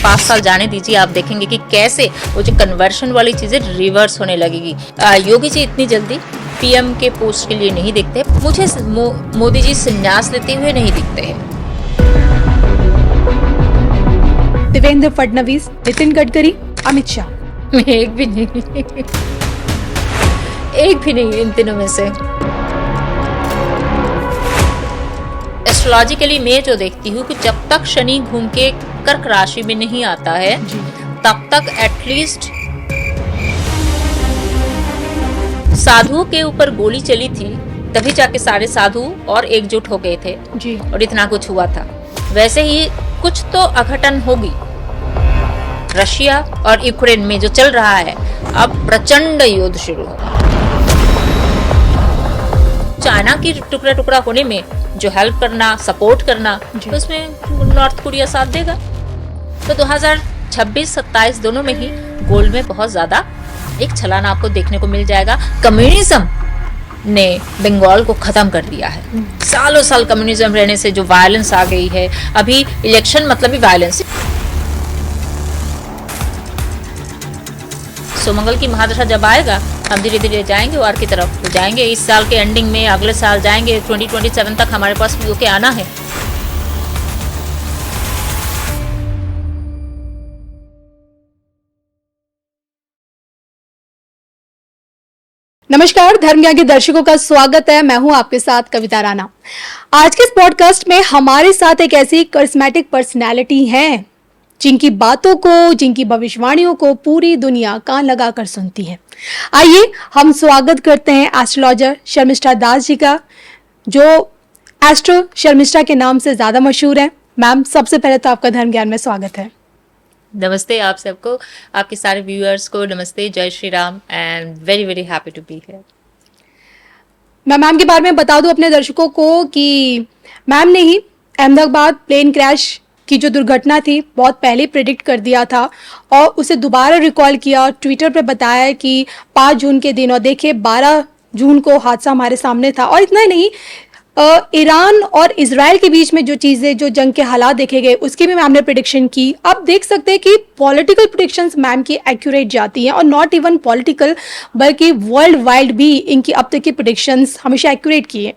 5 साल जाने दीजिए, आप देखेंगे कि कैसे वो जो कन्वर्शन वाली चीजें रिवर्स होने लगेगी। योगी जी इतनी जल्दी पीएम के पोस्ट के लिए नहीं दिखते। मुझे मोदी जी संन्यास लेते हुए नहीं दिखते हैं। देवेंद्र फडणवीस, नितिन गडकरी, अमित शाह, एक भी नहीं, एक भी नहीं इन तीनों में से। एस्ट्रोलॉजिकली मैं जो देखती हूँ कि जब तक शनि घूम के कर्क राशि में नहीं आता है तब तक एटलीस्ट साधुओं के ऊपर गोली चली थी, तभी जाके सारे साधु और एकजुट हो गए थे जी। और इतना कुछ हुआ था। वैसे ही कुछ तो अघटन होगी। रशिया और यूक्रेन में जो चल रहा है, अब प्रचंड युद्ध शुरू होगा। चाइना की टुकड़ा टुकड़ा होने में जो हेल्प करना, सपोर्ट करना, तो उसमें नॉर्थ कोरिया साथ देगा। तो 2026-27 दोनों में ही गोल्ड में बहुत ज्यादा एक छलान आपको देखने को मिल जाएगा। कम्युनिज्म ने बंगाल को खत्म कर दिया है। सालों साल कम्युनिज्म रहने से जो वायलेंस आ गई है, अभी इलेक्शन मतलब ही वायलेंस। सोमंगल की महादशा जब आएगा, हम धीरे धीरे जाएंगे वार की तरफ, तो जाएंगे इस साल के एंडिंग में, अगले साल जाएंगे 2027 तक हमारे पास पीओके आना है। नमस्कार, धर्म ज्ञान के दर्शकों का स्वागत है। मैं हूं आपके साथ कविता राणा। आज के इस पॉडकास्ट में हमारे साथ एक ऐसी करिश्मेटिक पर्सनैलिटी हैं जिनकी बातों को, जिनकी भविष्यवाणियों को पूरी दुनिया कान लगाकर सुनती है। आइए हम स्वागत करते हैं एस्ट्रोलॉजर शर्मिष्ठा दास जी का, जो एस्ट्रो शर्मिष्ठा के नाम से ज्यादा मशहूर है। मैम, सबसे पहले तो आपका धर्म ज्ञान में स्वागत है। नमस्ते आप सबको, आपके सारे व्यूअर्स को नमस्ते, जय Shri Ram and very very happy to be here. मैं मैम के बारे में बता दूं अपने दर्शकों को कि मैम ने ही अहमदाबाद प्लेन क्रैश की जो दुर्घटना थी बहुत पहले प्रेडिक्ट कर दिया था और उसे दोबारा रिकॉल किया, ट्विटर पे बताया कि 5 जून के दिन, और देखिए 12 जून को हादसा हमारे सामने था। और इतना ही नहीं, ईरान और इजराइल के बीच में जो चीज़ें, जो जंग के हालात देखे गए, उसकी भी मैम ने प्रिडिक्शन की। अब देख सकते हैं कि पॉलिटिकल प्रिडिक्शंस मैम की एक्यूरेट जाती हैं, और नॉट इवन पॉलिटिकल बल्कि वर्ल्ड वाइड भी इनकी अब तक की प्रिडिक्शंस हमेशा एक्यूरेट की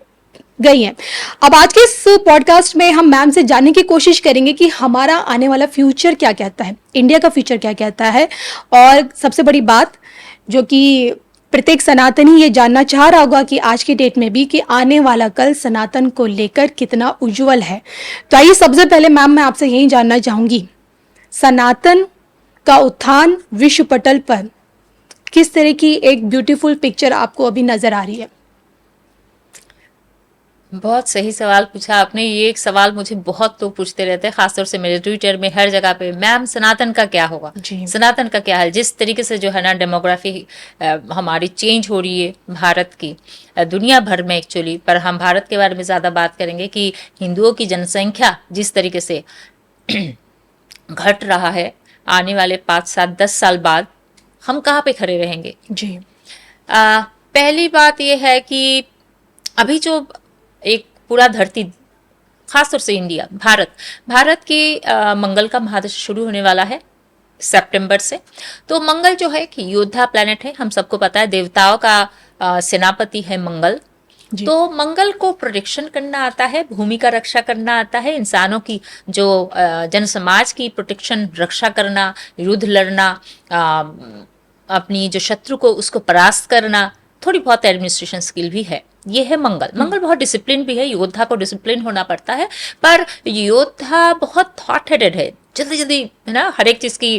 गई हैं। अब आज के इस पॉडकास्ट में हम मैम से जानने की कोशिश करेंगे कि हमारा आने वाला फ्यूचर क्या कहता है, इंडिया का फ्यूचर क्या कहता है, और सबसे बड़ी बात जो कि प्रत्येक सनातनी ये जानना चाह रहा होगा कि आज की डेट में भी कि आने वाला कल सनातन को लेकर कितना उज्जवल है। तो आइए सबसे पहले मैम मैं आपसे यही जानना चाहूंगी, सनातन का उत्थान विश्व पटल पर किस तरह की एक ब्यूटीफुल पिक्चर आपको अभी नजर आ रही है? बहुत सही सवाल पूछा आपने। ये एक सवाल मुझे बहुत लोग पूछते रहते हैं, खासतौर से मेरे ट्विटर में, हर जगह पे, मैम सनातन का क्या होगा, सनातन का क्या है। जिस तरीके से जो है ना डेमोग्राफी हमारी चेंज हो रही है भारत की, दुनिया भर में एक्चुअली, पर हम भारत के बारे में ज़्यादा बात करेंगे कि हिंदुओं की जनसंख्या जिस तरीके से घट रहा है, आने वाले 5, 7, 10 साल बाद हम कहाँ पे खड़े रहेंगे जी। पहली बात यह है कि अभी जो एक पूरा धरती, खासतौर से इंडिया, भारत की मंगल का महादशा शुरू होने वाला है सितंबर से। तो मंगल जो है कि योद्धा प्लैनेट है, हम सबको पता है, देवताओं का सेनापति है मंगल। तो मंगल को प्रोटेक्शन करना आता है, भूमि का रक्षा करना आता है, इंसानों की जो जन समाज की प्रोटेक्शन, रक्षा करना, युद्ध लड़ना, अपनी जो शत्रु को उसको परास्त करना, थोड़ी बहुत एडमिनिस्ट्रेशन स्किल भी है। ये है मंगल। मंगल बहुत डिसिप्लिन भी है, योद्धा को डिसिप्लिन होना पड़ता है, पर योद्धा बहुत थॉट हेडेड है, जल्दी जल्दी है ना, हर एक चीज की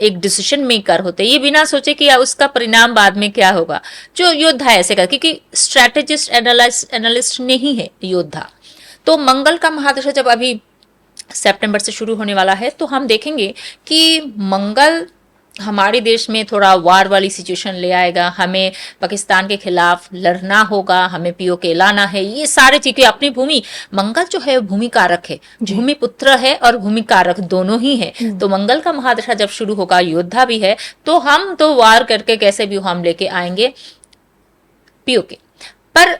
एक डिसीजन मेकर होते हैं, ये बिना सोचे कि उसका परिणाम बाद में क्या होगा। जो योद्धा ऐसे कर, क्योंकि स्ट्रेटेजिस्ट एनालिस्ट नहीं है योद्धा। तो मंगल का महादशा जब अभी सितंबर से शुरू होने वाला है, तो हम देखेंगे कि मंगल हमारे देश में थोड़ा वार वाली सिचुएशन ले आएगा। हमें पाकिस्तान के खिलाफ लड़ना होगा, हमें पीओके लाना है, ये सारे चीजें। अपनी भूमि, मंगल जो है भूमि कारक है, भूमि पुत्र है और भूमि कारक दोनों ही है। तो मंगल का महादशा जब शुरू होगा, योद्धा भी है, तो हम तो वार करके कैसे भी हम लेके आएंगे पीओके। पर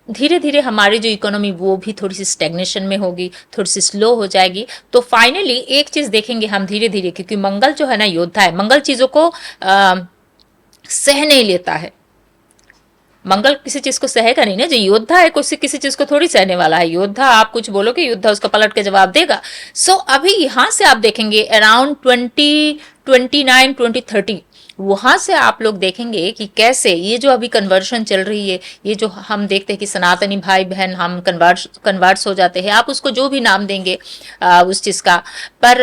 धीरे धीरे हमारी जो इकोनॉमी वो भी थोड़ी सी स्टेग्नेशन में होगी, थोड़ी सी स्लो हो जाएगी। तो फाइनली एक चीज देखेंगे हम धीरे धीरे, क्योंकि मंगल जो है ना योद्धा है, मंगल चीजों को सह नहीं लेता है। मंगल किसी चीज को सहेगा नहीं ना, जो योद्धा है कोई किसी चीज को थोड़ी सहने वाला है। योद्धा आप कुछ बोलोगे, योद्धा उसका पलट के जवाब देगा। सो अभी यहां से आप देखेंगे अराउंड 2029 2030 वहां से आप लोग देखेंगे कि कैसे ये जो अभी कन्वर्शन चल रही है, ये जो हम देखते हैं कि सनातनी भाई बहन हम कन्वर्ट्स हो जाते हैं, आप उसको जो भी नाम देंगे उस चीज का, पर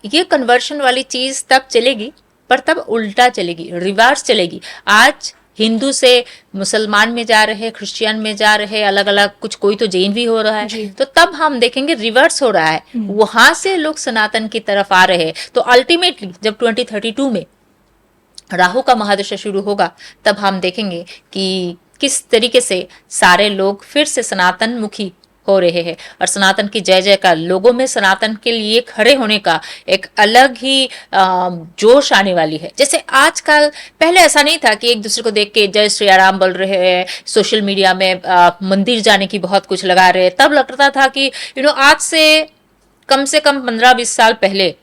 ये कन्वर्शन वाली चीज तब चलेगी, पर तब उल्टा चलेगी, रिवर्स चलेगी। आज हिंदू से मुसलमान में जा रहे, क्रिश्चियन में जा रहे, अलग अलग कुछ, कोई तो जैन भी हो रहा है, तो तब हम देखेंगे रिवर्स हो रहा है, वहां से लोग सनातन की तरफ आ रहे हैं। तो अल्टीमेटली जब 2032 में राहु का महादशा शुरू होगा, तब हम देखेंगे कि किस तरीके से सारे लोग फिर से सनातन मुखी हो रहे हैं, और सनातन की जय जयकार, लोगों में सनातन के लिए खड़े होने का एक अलग ही जोश आने वाली है। जैसे आजकल, पहले ऐसा नहीं था कि एक दूसरे को देख के जय श्री राम बोल रहे हैं, सोशल मीडिया में मंदिर जाने की बहुत कुछ लगा रहे हैं। तब लगता था कि आज से कम 15-20 साल पहले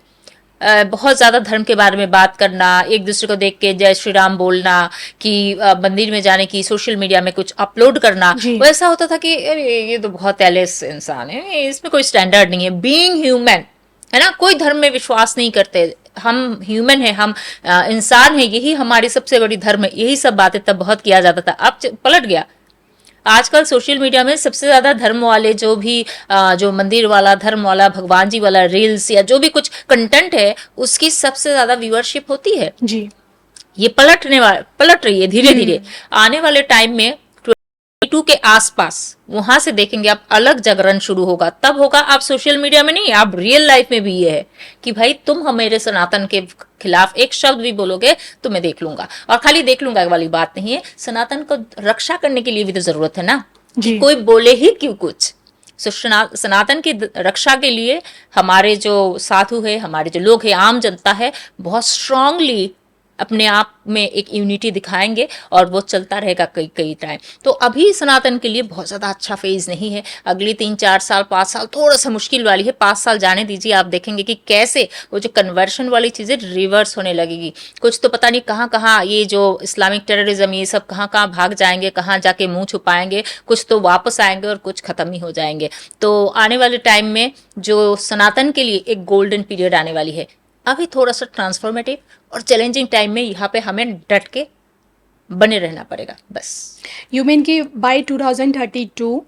बहुत ज्यादा धर्म के बारे में बात करना, एक दूसरे को देख के जय श्री राम बोलना, कि मंदिर में जाने की, सोशल मीडिया में कुछ अपलोड करना, वैसा होता था कि ये तो बहुत एलेस इंसान है, इसमें कोई स्टैंडर्ड नहीं है। बीइंग ह्यूमन है ना, कोई धर्म में विश्वास नहीं करते, हम ह्यूमन है, हम इंसान है, यही हमारी सबसे बड़ी धर्म है, यही सब बातें तब बहुत किया जाता था। अब पलट गया। आजकल सोशल मीडिया में सबसे ज्यादा धर्म वाले जो मंदिर वाला, धर्म वाला, भगवान जी वाला रील्स या जो भी कुछ कंटेंट है, उसकी सबसे ज्यादा व्यूअरशिप होती है जी। ये पलट रही है धीरे धीरे। आने वाले टाइम में 22 के आसपास वहां से देखेंगे आप, अलग जागरण शुरू होगा। तब होगा आप सोशल मीडिया में नहीं, आप रियल लाइफ में भी ये है कि भाई तुम हमारे सनातन के खिलाफ एक शब्द भी बोलोगे तो मैं देख लूंगा। और खाली देख लूंगा वाली बात नहीं है, सनातन को रक्षा करने के लिए भी तो जरूरत है ना, कि कोई बोले ही क्यों कुछ। सनातन की रक्षा के लिए हमारे जो साधु है, हमारे जो लोग हैं, आम जनता है, बहुत स्ट्रांगली अपने आप में एक यूनिटी दिखाएंगे, और वो चलता रहेगा कई टाइम। तो अभी सनातन के लिए बहुत ज्यादा अच्छा फेज नहीं है। अगली 3-4 साल, 5 साल थोड़ा सा मुश्किल वाली है। 5 साल जाने दीजिए, आप देखेंगे कि कैसे वो जो कन्वर्शन वाली चीजें रिवर्स होने लगेगी। कुछ तो पता नहीं कहाँ कहाँ ये जो इस्लामिक टेररिज्म, ये सब कहाँ कहाँ भाग जाएंगे, कहाँ जाके मुंह छुपाएंगे, कुछ तो वापस आएंगे और कुछ खत्म ही हो जाएंगे। तो आने वाले टाइम में जो सनातन के लिए एक गोल्डन पीरियड आने वाली है। अभी थोड़ा सा ट्रांसफॉर्मेटिव और चैलेंजिंग टाइम में यहाँ पे हमें डट के बने रहना पड़ेगा बस। यू मीन कि बाय 2032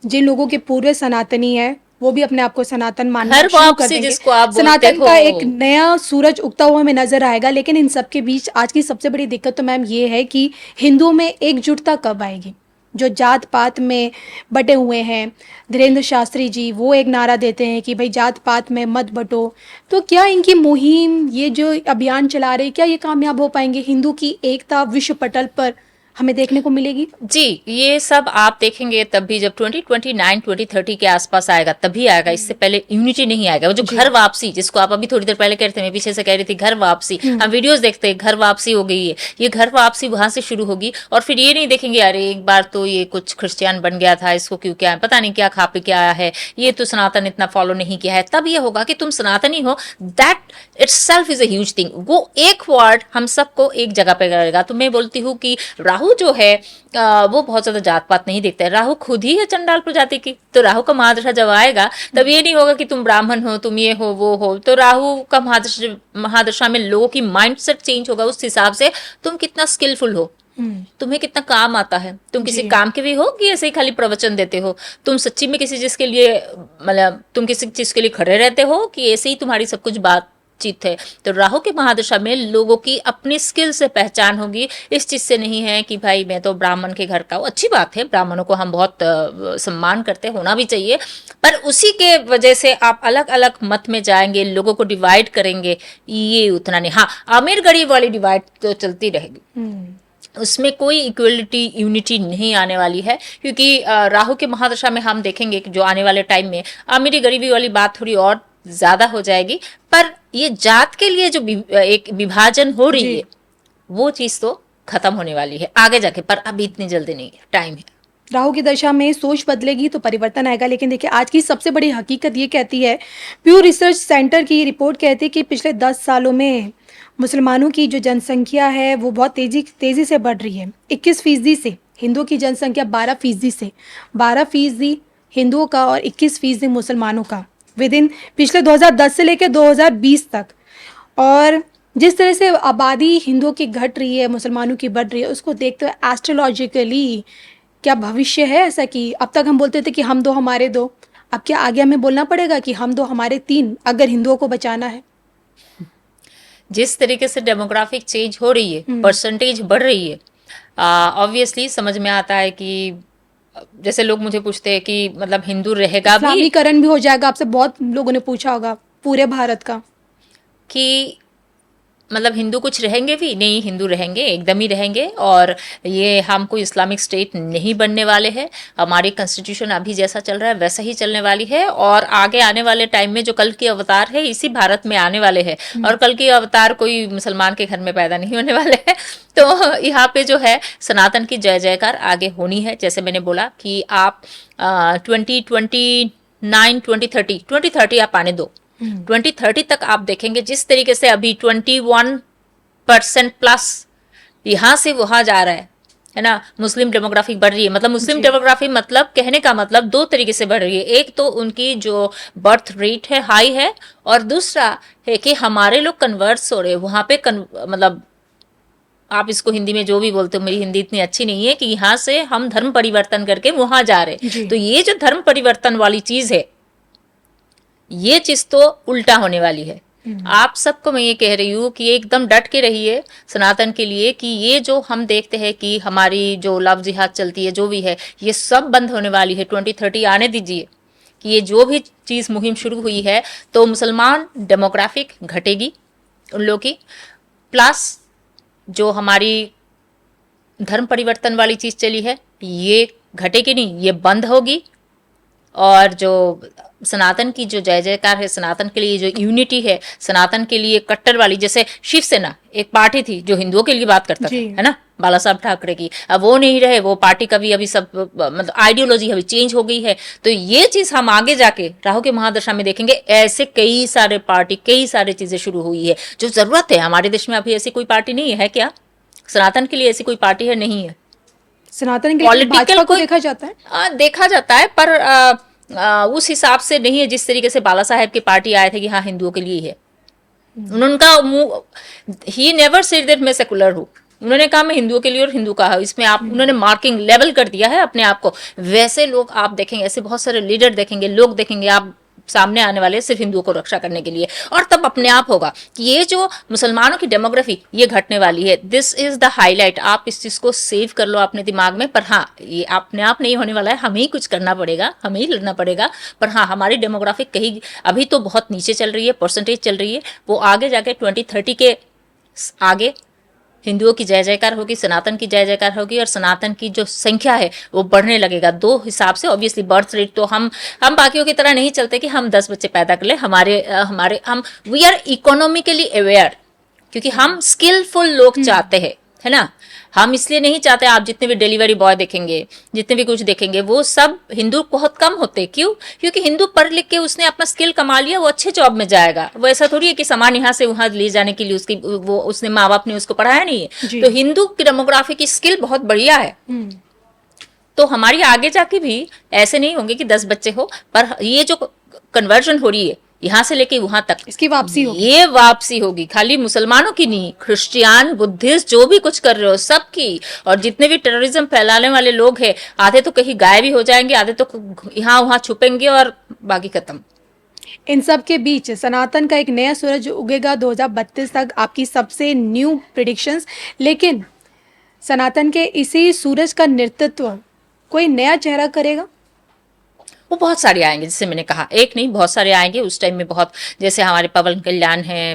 जिन लोगों के पूरे सनातनी है वो भी अपने आप को सनातन मानना शुरू कर देंगे, जिसको आप सनातन का एक नया सूरज उगता हुआ हमें नजर आएगा। लेकिन इन सब के बीच आज की सबसे बड़ी दिक्कत तो मैम ये है कि हिंदुओं में एकजुटता कब आएगी। जो जात पात में बटे हुए हैं, धीरेन्द्र शास्त्री जी वो एक नारा देते हैं कि भाई जात पात में मत बटो। तो क्या इनकी मुहिम, ये जो अभियान चला रहे, क्या ये कामयाब हो पाएंगे? हिंदू की एकता विश्व पटल पर हमें देखने को मिलेगी? जी, ये सब आप देखेंगे तब भी जब 2029 2030 के आसपास आएगा, तभी आएगा। इससे पहले यूनिटी नहीं आएगा। वो जो घर वापसी, जिसको आप अभी थोड़ी देर पहले कह रहे थे, मैं पीछे से कह रही थी घर वापसी, हम वीडियोस देखते हैं, घर वापसी हो गई है। ये घर वापसी वहां से शुरू होगी, और फिर ये नहीं देखेंगे अरे एक बार तो ये कुछ क्रिश्चियन बन गया था, इसको क्यों, क्या पता नहीं क्या खा पी के आया है, ये तो सनातन इतना फॉलो नहीं किया है। तब ये होगा कि तुम सनातनी हो, that itself is a huge thing. वो एक वर्ड हम सबको एक जगह पे करेगा। तो मैं बोलती हूँ कि राहु जो है वो बहुत ज्यादा जात पात नहीं देखता है। राहु खुद ही है चंडाल प्रजाति की। तो राहु का महादशा जब आएगा तब ये नहीं होगा कि तुम ब्राह्मण हो, तुम ये हो, वो हो। तो राहु का महादशा में लोगों की माइंडसेट चेंज होगा उस हिसाब से तुम कितना स्किलफुल हो, तुम्हें कितना काम आता है, तुम किसी काम के भी हो कि ऐसे ही खाली प्रवचन देते हो, तुम सच्ची में किसी चीज के लिए, मतलब तुम किसी चीज के लिए खड़े रहते हो कि ऐसे ही तुम्हारी सब कुछ बातचीत है। तो राहु के महादशा में लोगों की अपनी स्किल से पहचान होगी, इस चीज से नहीं है कि भाई मैं तो ब्राह्मण के घर का हूँ। अच्छी बात है, ब्राह्मणों को हम बहुत सम्मान करते, होना भी चाहिए, पर उसी के वजह से आप अलग अलग मत में जाएंगे, लोगों को डिवाइड करेंगे, ये उतना नहीं। हाँ, अमीर गरीब वाली डिवाइड तो चलती रहेगी, उसमें कोई इक्वलिटी यूनिटी नहीं आने वाली है। क्योंकि राहु के महादशा में हम देखेंगे कि जो आने वाले टाइम में अमीरी गरीबी वाली बात थोड़ी और ज्यादा हो जाएगी, पर ये जात के लिए जो एक विभाजन हो रही है वो चीज तो खत्म होने वाली है आगे जाके, पर अभी इतनी जल्दी नहीं है, टाइम है। राहु की दशा में सोच बदलेगी तो परिवर्तन आएगा। लेकिन देखिए आज की सबसे बड़ी हकीकत ये कहती है, प्यू रिसर्च सेंटर की रिपोर्ट कहती है कि पिछले 10 सालों में मुसलमानों की जो जनसंख्या है वो बहुत तेजी से बढ़ रही है। 21% से हिंदुओं की जनसंख्या 12% से 12% हिंदुओं का और 21% मुसलमानों का विद इन पिछले 2010 से लेकर 2020 तक। और जिस तरह से आबादी हिंदुओं की घट रही है, मुसलमानों की बढ़ रही है, उसको देखते हुए एस्ट्रोलॉजिकली क्या भविष्य है ऐसा कि अब तक हम बोलते थे कि हम दो हमारे दो, अब क्या आगे हमें बोलना पड़ेगा कि हम दो हमारे तीन, अगर हिंदुओं को बचाना है? जिस तरीके से डेमोग्राफिक चेंज हो रही है, परसेंटेज बढ़ रही है, ऑब्वियसली समझ में आता है कि जैसे लोग मुझे पूछते हैं कि मतलब हिंदू रहेगा भी, इस्लामीकरण भी हो जाएगा, आपसे बहुत लोगों ने पूछा होगा पूरे भारत का। कि मतलब हिंदू कुछ रहेंगे भी नहीं, हिंदू रहेंगे, एकदम ही रहेंगे। और ये हम कोई इस्लामिक स्टेट नहीं बनने वाले हैं। हमारी कॉन्स्टिट्यूशन अभी जैसा चल रहा है वैसा ही चलने वाली है। और आगे आने वाले टाइम में जो कल की अवतार है इसी भारत में आने वाले हैं। और कल की अवतार कोई मुसलमान के घर में पैदा नहीं होने वाले हैं। तो यहाँ पे जो है सनातन की जय जयकार आगे होनी है। जैसे मैंने बोला कि आप 2029 2030 आप आने दो, 2030 तक आप देखेंगे जिस तरीके से अभी 21% प्लस यहां से वहां जा रहा है ना, मुस्लिम डेमोग्राफी बढ़ रही है। मतलब मुस्लिम डेमोग्राफी मतलब कहने का मतलब दो तरीके से बढ़ रही है। एक तो उनकी जो बर्थ रेट है हाई है, और दूसरा है कि हमारे लोग कन्वर्ट्स हो रहे हैं वहां पे। मतलब आप इसको हिंदी में जो भी बोलते हो, मेरी हिंदी इतनी अच्छी नहीं है, कि यहाँ से हम धर्म परिवर्तन करके वहां जा रहे। तो ये जो धर्म परिवर्तन वाली चीज है, ये चीज तो उल्टा होने वाली है। आप सबको मैं ये कह रही हूँ कि एकदम डट के रहिए सनातन के लिए, कि ये जो हम देखते हैं कि हमारी जो लव जिहाद चलती है, जो भी है, ये सब बंद होने वाली है। 2030 आने दीजिए कि ये जो भी चीज मुहिम शुरू हुई है, तो मुसलमान डेमोग्राफिक घटेगी उन लोग की, प्लस जो हमारी धर्म परिवर्तन वाली चीज चली है ये घटेगी नहीं, ये बंद होगी। और जो सनातन की जो जय जयकार है, सनातन के लिए जो यूनिटी है, सनातन के लिए कट्टर वाली, जैसे शिवसेना एक पार्टी थी जो हिंदुओं के लिए बात करता था, है ना, बाला साहब ठाकरे की, अब वो नहीं रहे। वो पार्टी का भी अभी सब मतलब आइडियोलॉजी अभी चेंज हो गई है। तो ये चीज हम आगे जाके राहु के महादशा में देखेंगे। ऐसे कई सारे पार्टी, कई सारे चीजें शुरू हुई है जो जरूरत है। हमारे देश में अभी ऐसी कोई पार्टी नहीं है क्या? सनातन के लिए ऐसी कोई पार्टी है? नहीं है। सनातन के लिए भाजपा को देखा जाता है, देखा जाता है, पर उस हिसाब से नहीं है जिस तरीके से बाला साहेब की पार्टी आए थे कि हाँ हिंदुओं के लिए है। उनका ही नेवर सेड दैट मैं सेकुलर हूँ। उन्होंने कहा मैं हिंदुओं के लिए और हिंदू का है। इसमें आप उन्होंने मार्किंग लेवल कर दिया है अपने आप को। वैसे लोग आप देखेंगे, ऐसे बहुत सारे लीडर देखेंगे, लोग देखेंगे आप सामने आने वाले सिर्फ हिंदुओं को रक्षा करने के लिए। और तब अपने आप होगा कि ये जो मुसलमानों की डेमोग्राफी ये घटने वाली है। This is the highlight. आप इस चीज को सेव कर लो अपने दिमाग में। पर हाँ, ये अपने आप नहीं होने वाला है, हमें ही कुछ करना पड़ेगा, हमें ही लड़ना पड़ेगा। पर हाँ, हमारी डेमोग्राफिक कहीं अभी तो बहुत नीचे चल रही है, परसेंटेज चल रही है। वो आगे जाके 2030 के आगे हिंदुओं की जय जयकार होगी, सनातन की जय जयकार होगी, और सनातन की जो संख्या है वो बढ़ने लगेगा। दो हिसाब से ऑब्वियसली बर्थ रेट तो हम बाकियों की तरह नहीं चलते कि हम 10 बच्चे पैदा कर ले। हमारे हम वी आर इकोनॉमिकली अवेयर, क्योंकि हम स्किलफुल लोग चाहते हैं, है ना। हम इसलिए नहीं चाहते, आप जितने भी डिलीवरी बॉय देखेंगे, जितने भी कुछ देखेंगे, वो सब हिंदू बहुत कम होते। क्यों? क्योंकि हिंदू पढ़ लिख के उसने अपना स्किल कमा लिया, वो अच्छे जॉब में जाएगा। वो ऐसा थोड़ी है कि सामान यहाँ से वहां ले जाने के लिए उसकी वो उसने माँ बाप ने उसको पढ़ाया नहीं है। तो हिंदू की डेमोग्राफी की स्किल बहुत बढ़िया है। तो हमारी आगे जाके भी ऐसे नहीं होंगे कि 10 बच्चे हो, पर ये जो कन्वर्जन हो रही है यहां से लेके वहां तक, इसकी वापसी होगी। ये वापसी होगी। खाली मुसलमानों की नहीं, क्रिश्चियन, बुद्धिस्ट, जो भी कुछ कर रहे हो सबकी। और जितने भी टेररिज्म फैलाने वाले लोग हैं, आधे तो कहीं गायब भी हो जाएंगे, आधे तो यहाँ वहां छुपेंगे, और बाकी खत्म। इन सब के बीच सनातन का एक नया सूरज उगेगा 2032 तक, आपकी सबसे न्यू प्रिडिक्शंस। लेकिन सनातन के इसी सूरज का नेतृत्व कोई नया चेहरा करेगा? वो बहुत सारे आएंगे, जैसे मैंने कहा, एक नहीं बहुत सारे आएंगे उस टाइम में। बहुत जैसे हमारे पवन कल्याण है,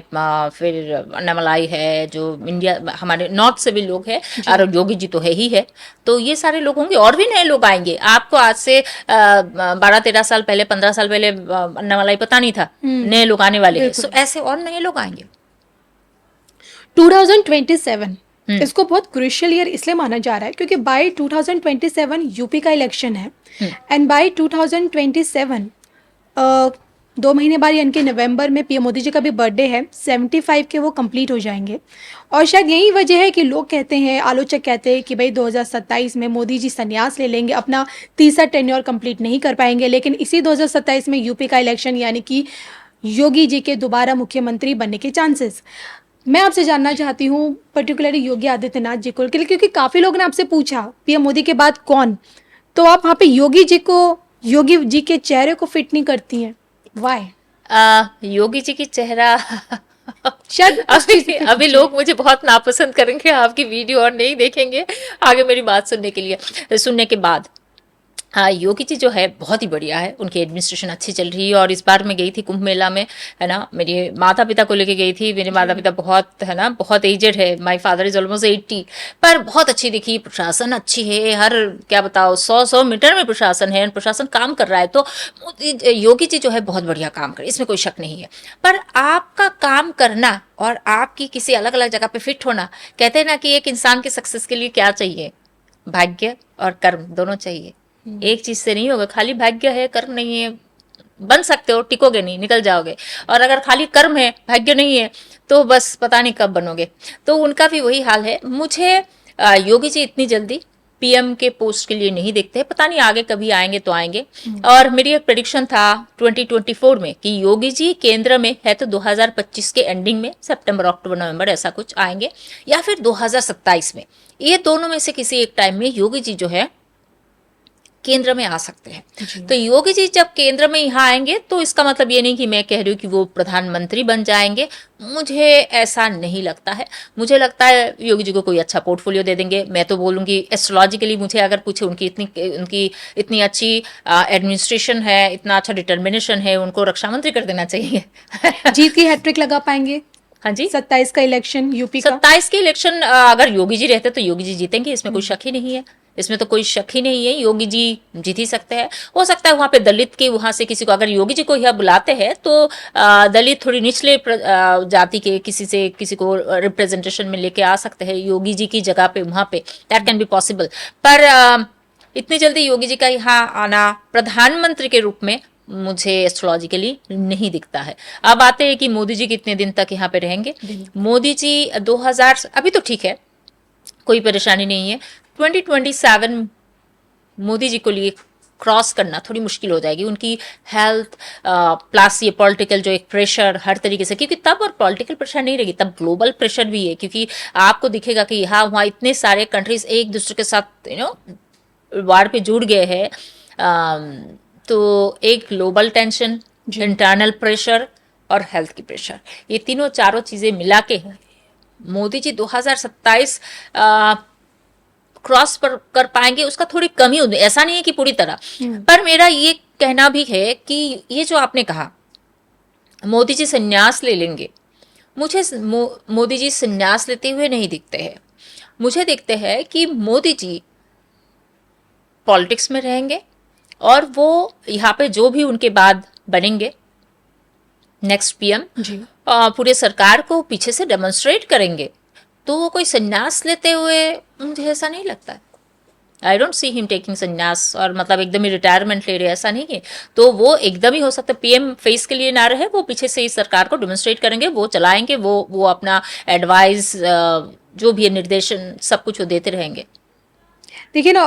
फिर अन्नामलाई है, जो इंडिया हमारे नॉर्थ से भी लोग हैं, और योगी जी तो है ही है। तो ये सारे लोग होंगे, और भी नए लोग आएंगे। आपको आज से 12-13 साल पहले, 15 साल पहले अन्नामलाई पता नहीं था नए लोग आने वाले हैं। सो ऐसे और नए लोग आएंगे। 2027 इसको बहुत क्रूशियल ईयर इसलिए माना जा रहा है क्योंकि बाय 2027 यूपी का इलेक्शन है एंड बाय 2027 दो महीने बाद यानी कि नवंबर में पीएम मोदी जी का भी बर्थडे है, 75 के वो कंप्लीट हो जाएंगे। और शायद यही वजह है कि लोग कहते हैं, आलोचक कहते हैं कि भाई 2027 में मोदी जी संन्यास ले लेंगे, अपना तीसरा टेन्योर कंप्लीट नहीं कर पाएंगे। लेकिन इसी 2027 में यूपी का इलेक्शन यानी कि योगी जी के दोबारा मुख्यमंत्री बनने के चांसेस। मैं आपसे जानना चाहती हूँ पर्टिकुलरली योगी आदित्यनाथ जी को, क्योंकि काफ़ी लोगों ने आपसे पूछा पीएम मोदी के बाद कौन, तो आप वहाँ पे योगी जी के चेहरे को फिट नहीं करती हैं, वाई? योगी जी की चेहरा शायद अभी लोग मुझे बहुत नापसंद करेंगे, आपकी वीडियो और नहीं देखेंगे आगे मेरी बात सुनने के बाद। हाँ, योगी जी जो है बहुत ही बढ़िया है, उनकी एडमिनिस्ट्रेशन अच्छी चल रही है। और इस बार मैं गई थी कुंभ मेला में, है ना, मेरे माता पिता को लेके गई थी। मेरे माता पिता बहुत, है ना, बहुत एजेड है, माय फादर इज ऑलमोस्ट 80, पर बहुत अच्छी दिखी, प्रशासन अच्छी है, हर क्या बताओ 100 मीटर में प्रशासन है, प्रशासन काम कर रहा है। तो योगी जी जो है बहुत बढ़िया काम कर, इसमें कोई शक नहीं है। पर आपका काम करना और आपकी किसी अलग अलग जगह पे फिट होना, कहते हैं ना कि एक इंसान के सक्सेस के लिए क्या चाहिए, भाग्य और कर्म दोनों चाहिए। एक चीज से नहीं होगा, खाली भाग्य है कर्म नहीं है, बन सकते हो, टिकोगे नहीं, निकल जाओगे। और अगर खाली कर्म है भाग्य नहीं है तो बस पता नहीं कब बनोगे। तो उनका भी वही हाल है। मुझे योगी जी इतनी जल्दी पीएम के पोस्ट के लिए नहीं देखते, पता नहीं आगे कभी आएंगे तो आएंगे। और मेरी एक प्रेडिक्शन था 2024 में कि योगी जी केंद्र में है तो 2025 के एंडिंग में, सितंबर अक्टूबर नवंबर ऐसा कुछ आएंगे, या फिर 2027 में। ये दोनों में से किसी एक टाइम में योगी जी जो है केंद्र में आ सकते हैं। तो योगी जी जब केंद्र में यहाँ आएंगे तो इसका मतलब ये नहीं कि मैं कह रही हूँ कि वो प्रधानमंत्री बन जाएंगे, मुझे ऐसा नहीं लगता है। मुझे लगता है योगी जी को कोई अच्छा पोर्टफोलियो दे देंगे। मैं तो बोलूँगी एस्ट्रोलॉजिकली मुझे अगर पूछे, उनकी इतनी अच्छी एडमिनिस्ट्रेशन है, इतना अच्छा डिटर्मिनेशन है, उनको रक्षा मंत्री कर देना चाहिए। जीत की हैट्रिक लगा पाएंगे? हाँ जी, 27 का इलेक्शन यूपी का, 27 के इलेक्शन अगर योगी जी रहते तो योगी जी जीतेंगे, इसमें कोई शक ही नहीं है। इसमें तो कोई शक ही नहीं है, योगी जी जीत ही सकते हैं। हो सकता है वहां पे दलित के वहां से किसी को, अगर योगी जी को यह बुलाते हैं तो दलित थोड़ी निचले जाति के किसी को रिप्रेजेंटेशन में लेके आ सकते हैं योगी जी की जगह पे, वहां पे दैट कैन बी पॉसिबल। पर इतनी जल्दी योगी जी का यहाँ आना प्रधानमंत्री के रूप में मुझे एस्ट्रोलॉजिकली नहीं दिखता है। अब आते हैं कि मोदी जी कितने दिन तक यहाँ पे रहेंगे। मोदी जी 2000 अभी तो ठीक है, कोई परेशानी नहीं है। 2027 मोदी जी को लिए क्रॉस करना थोड़ी मुश्किल हो जाएगी। उनकी हेल्थ प्लस ये पॉलिटिकल जो एक प्रेशर हर तरीके से, क्योंकि तब और पॉलिटिकल प्रेशर नहीं रहेगी, तब ग्लोबल प्रेशर भी है, क्योंकि आपको दिखेगा कि यहाँ वहाँ इतने सारे कंट्रीज एक दूसरे के साथ वार पे जुड़ गए हैं। तो एक ग्लोबल टेंशन, इंटरनल प्रेशर और हेल्थ की प्रेशर, ये तीनों चारों चीजें मिला के मोदी जी 2027 क्रॉस कर पाएंगे, उसका थोड़ी कमी होगी। ऐसा नहीं है कि पूरी तरह, पर मेरा ये कहना भी है कि ये जो आपने कहा मोदी जी संन्यास ले लेंगे, मुझे मोदी जी संन्यास लेते हुए नहीं दिखते हैं। मुझे दिखते हैं कि मोदी जी पॉलिटिक्स में रहेंगे और वो यहाँ पे जो भी उनके बाद बनेंगे नेक्स्ट पीएम, पूरे सरकार को पीछे से डेमोन्स्ट्रेट करेंगे। तो वो कोई संन्यास लेते हुए मुझे ऐसा नहीं लगता है। I don't see him taking संन्यास, और मतलब एकदम ही रिटायरमेंट ले रहे, ऐसा नहीं है। तो वो एकदम ही हो सकता है पीएम फेस के लिए ना रहे, वो पीछे से इस सरकार को डेमोन्स्ट्रेट करेंगे, वो चलाएंगे, वो अपना एडवाइस जो भी है निर्देशन सब कुछ वो देते रहेंगे। देखिए ना,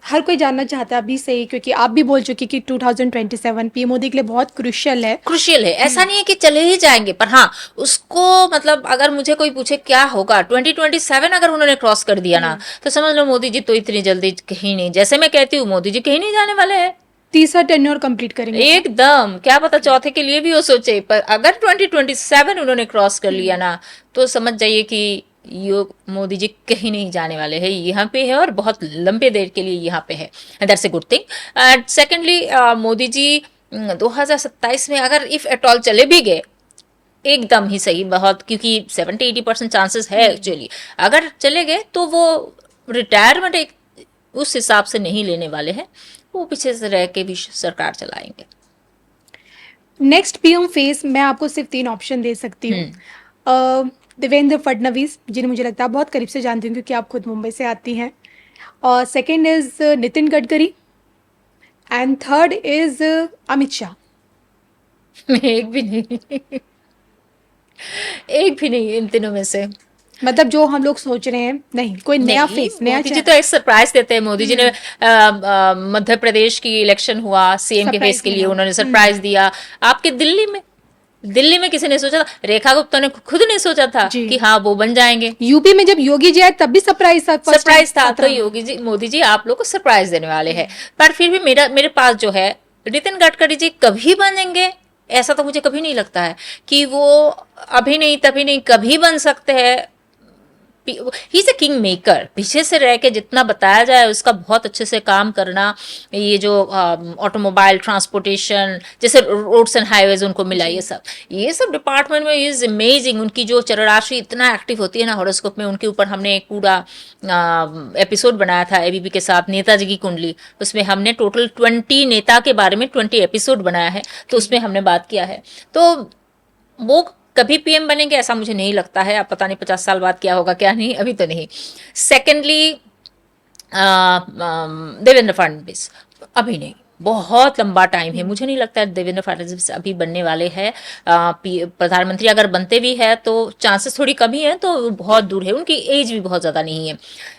हर कोई जानना चाहता है अभी से ही, क्योंकि आप भी बोल चुकी कि 2027 पीएम मोदी के लिए बहुत क्रुशियल है। ऐसा नहीं है कि चले ही जाएंगे, पर हाँ उसको मतलब अगर मुझे कोई पूछे क्या होगा 2027 अगर उन्होंने क्रॉस कर दिया ना, तो समझ लो मोदी जी तो इतनी जल्दी कहीं नहीं, जैसे मैं कहती हूँ मोदी जी कहीं नहीं जाने वाले हैं, तीसरा टेन्योर कंप्लीट करेंगे एकदम। क्या पता चौथे के लिए भी वो सोचे, पर अगर 2027 उन्होंने क्रॉस कर लिया ना, तो समझ जाइए कि मोदी जी कहीं नहीं जाने वाले हैं, यहाँ पे है और बहुत लंबे देर के लिए यहाँ पे है। That's a good thing. Secondly Modi ji 2027 में अगर इफ एट ऑल चले भी गए, एकदम ही सही, बहुत, क्योंकि 70-80% चांसेस है एक्चुअली, अगर चले गए तो वो रिटायरमेंट एक उस हिसाब से नहीं लेने वाले हैं, वो पीछे से रह के भी सरकार चलाएंगे। नेक्स्ट पीएम फेस मैं आपको सिर्फ 3 ऑप्शन दे सकती हूँ। देवेंद्र फडणवीस, जिन्हें मुझे लगता है बहुत करीब से जानती हूँ क्योंकि आप खुद मुंबई से आती हैं। और second is Nitin Gadkari and third is Amit Shah. एक भी नहीं, एक भी नहीं इन तीनों में से। मतलब जो हम लोग सोच रहे हैं, नहीं कोई नया नहीं, फेस, नया मोदी जी चेहरा। तो एक सरप्राइज देते हैं। मोदी जी ने मध्य प्रदेश की इलेक्शन हुआ सीएम के फेस सरप्राइज के लिए, देना। उन्होंने सरप्राइज दिया। आपके दिल्ली में किसी ने सोचा था? रेखा गुप्ता ने खुद नहीं सोचा था जी। कि हाँ वो बन जाएंगे। यूपी में जब योगी जी आए तब भी सरप्राइज था फर्स्ट टाइम सरप्राइज था। तो 17 में। योगी जी, मोदी जी आप लोग को सरप्राइज देने वाले हैं। पर फिर भी मेरे पास जो है, नितिन गडकरी जी कभी बनेंगे ऐसा तो मुझे कभी नहीं लगता है कि वो अभी नहीं तभी नहीं कभी बन सकते हैं। He is a king maker. पीछे से रह के जितना बताया जाए उसका बहुत अच्छे से काम करना। ये जो ऑटोमोबाइल ट्रांसपोर्टेशन, जैसे रोड्स एंड हाईवेज उनको मिला, ये सब डिपार्टमेंट में इज अमेजिंग। उनकी जो चरराशि इतना एक्टिव होती है ना हॉरोस्कोप में, उनके ऊपर हमने एक पूरा एपिसोड बनाया था एबीपी के साथ, नेताजी की कुंडली। उसमें हमने टोटल 20 नेता के बारे में 20 एपिसोड बनाया है, तो उसमें हमने बात किया है। तो वो कभी पीएम बनेंगे ऐसा मुझे नहीं लगता है। अब पता नहीं 50 साल बाद क्या होगा क्या नहीं, अभी तो नहीं। सेकेंडली देवेंद्र फडणवीस अभी नहीं, बहुत लंबा टाइम है। मुझे नहीं लगता है देवेंद्र फडणवीस अभी बनने वाले हैं प्रधानमंत्री। अगर बनते भी है तो चांसेस थोड़ी कम ही है, तो बहुत दूर है, उनकी एज भी बहुत ज्यादा नहीं है।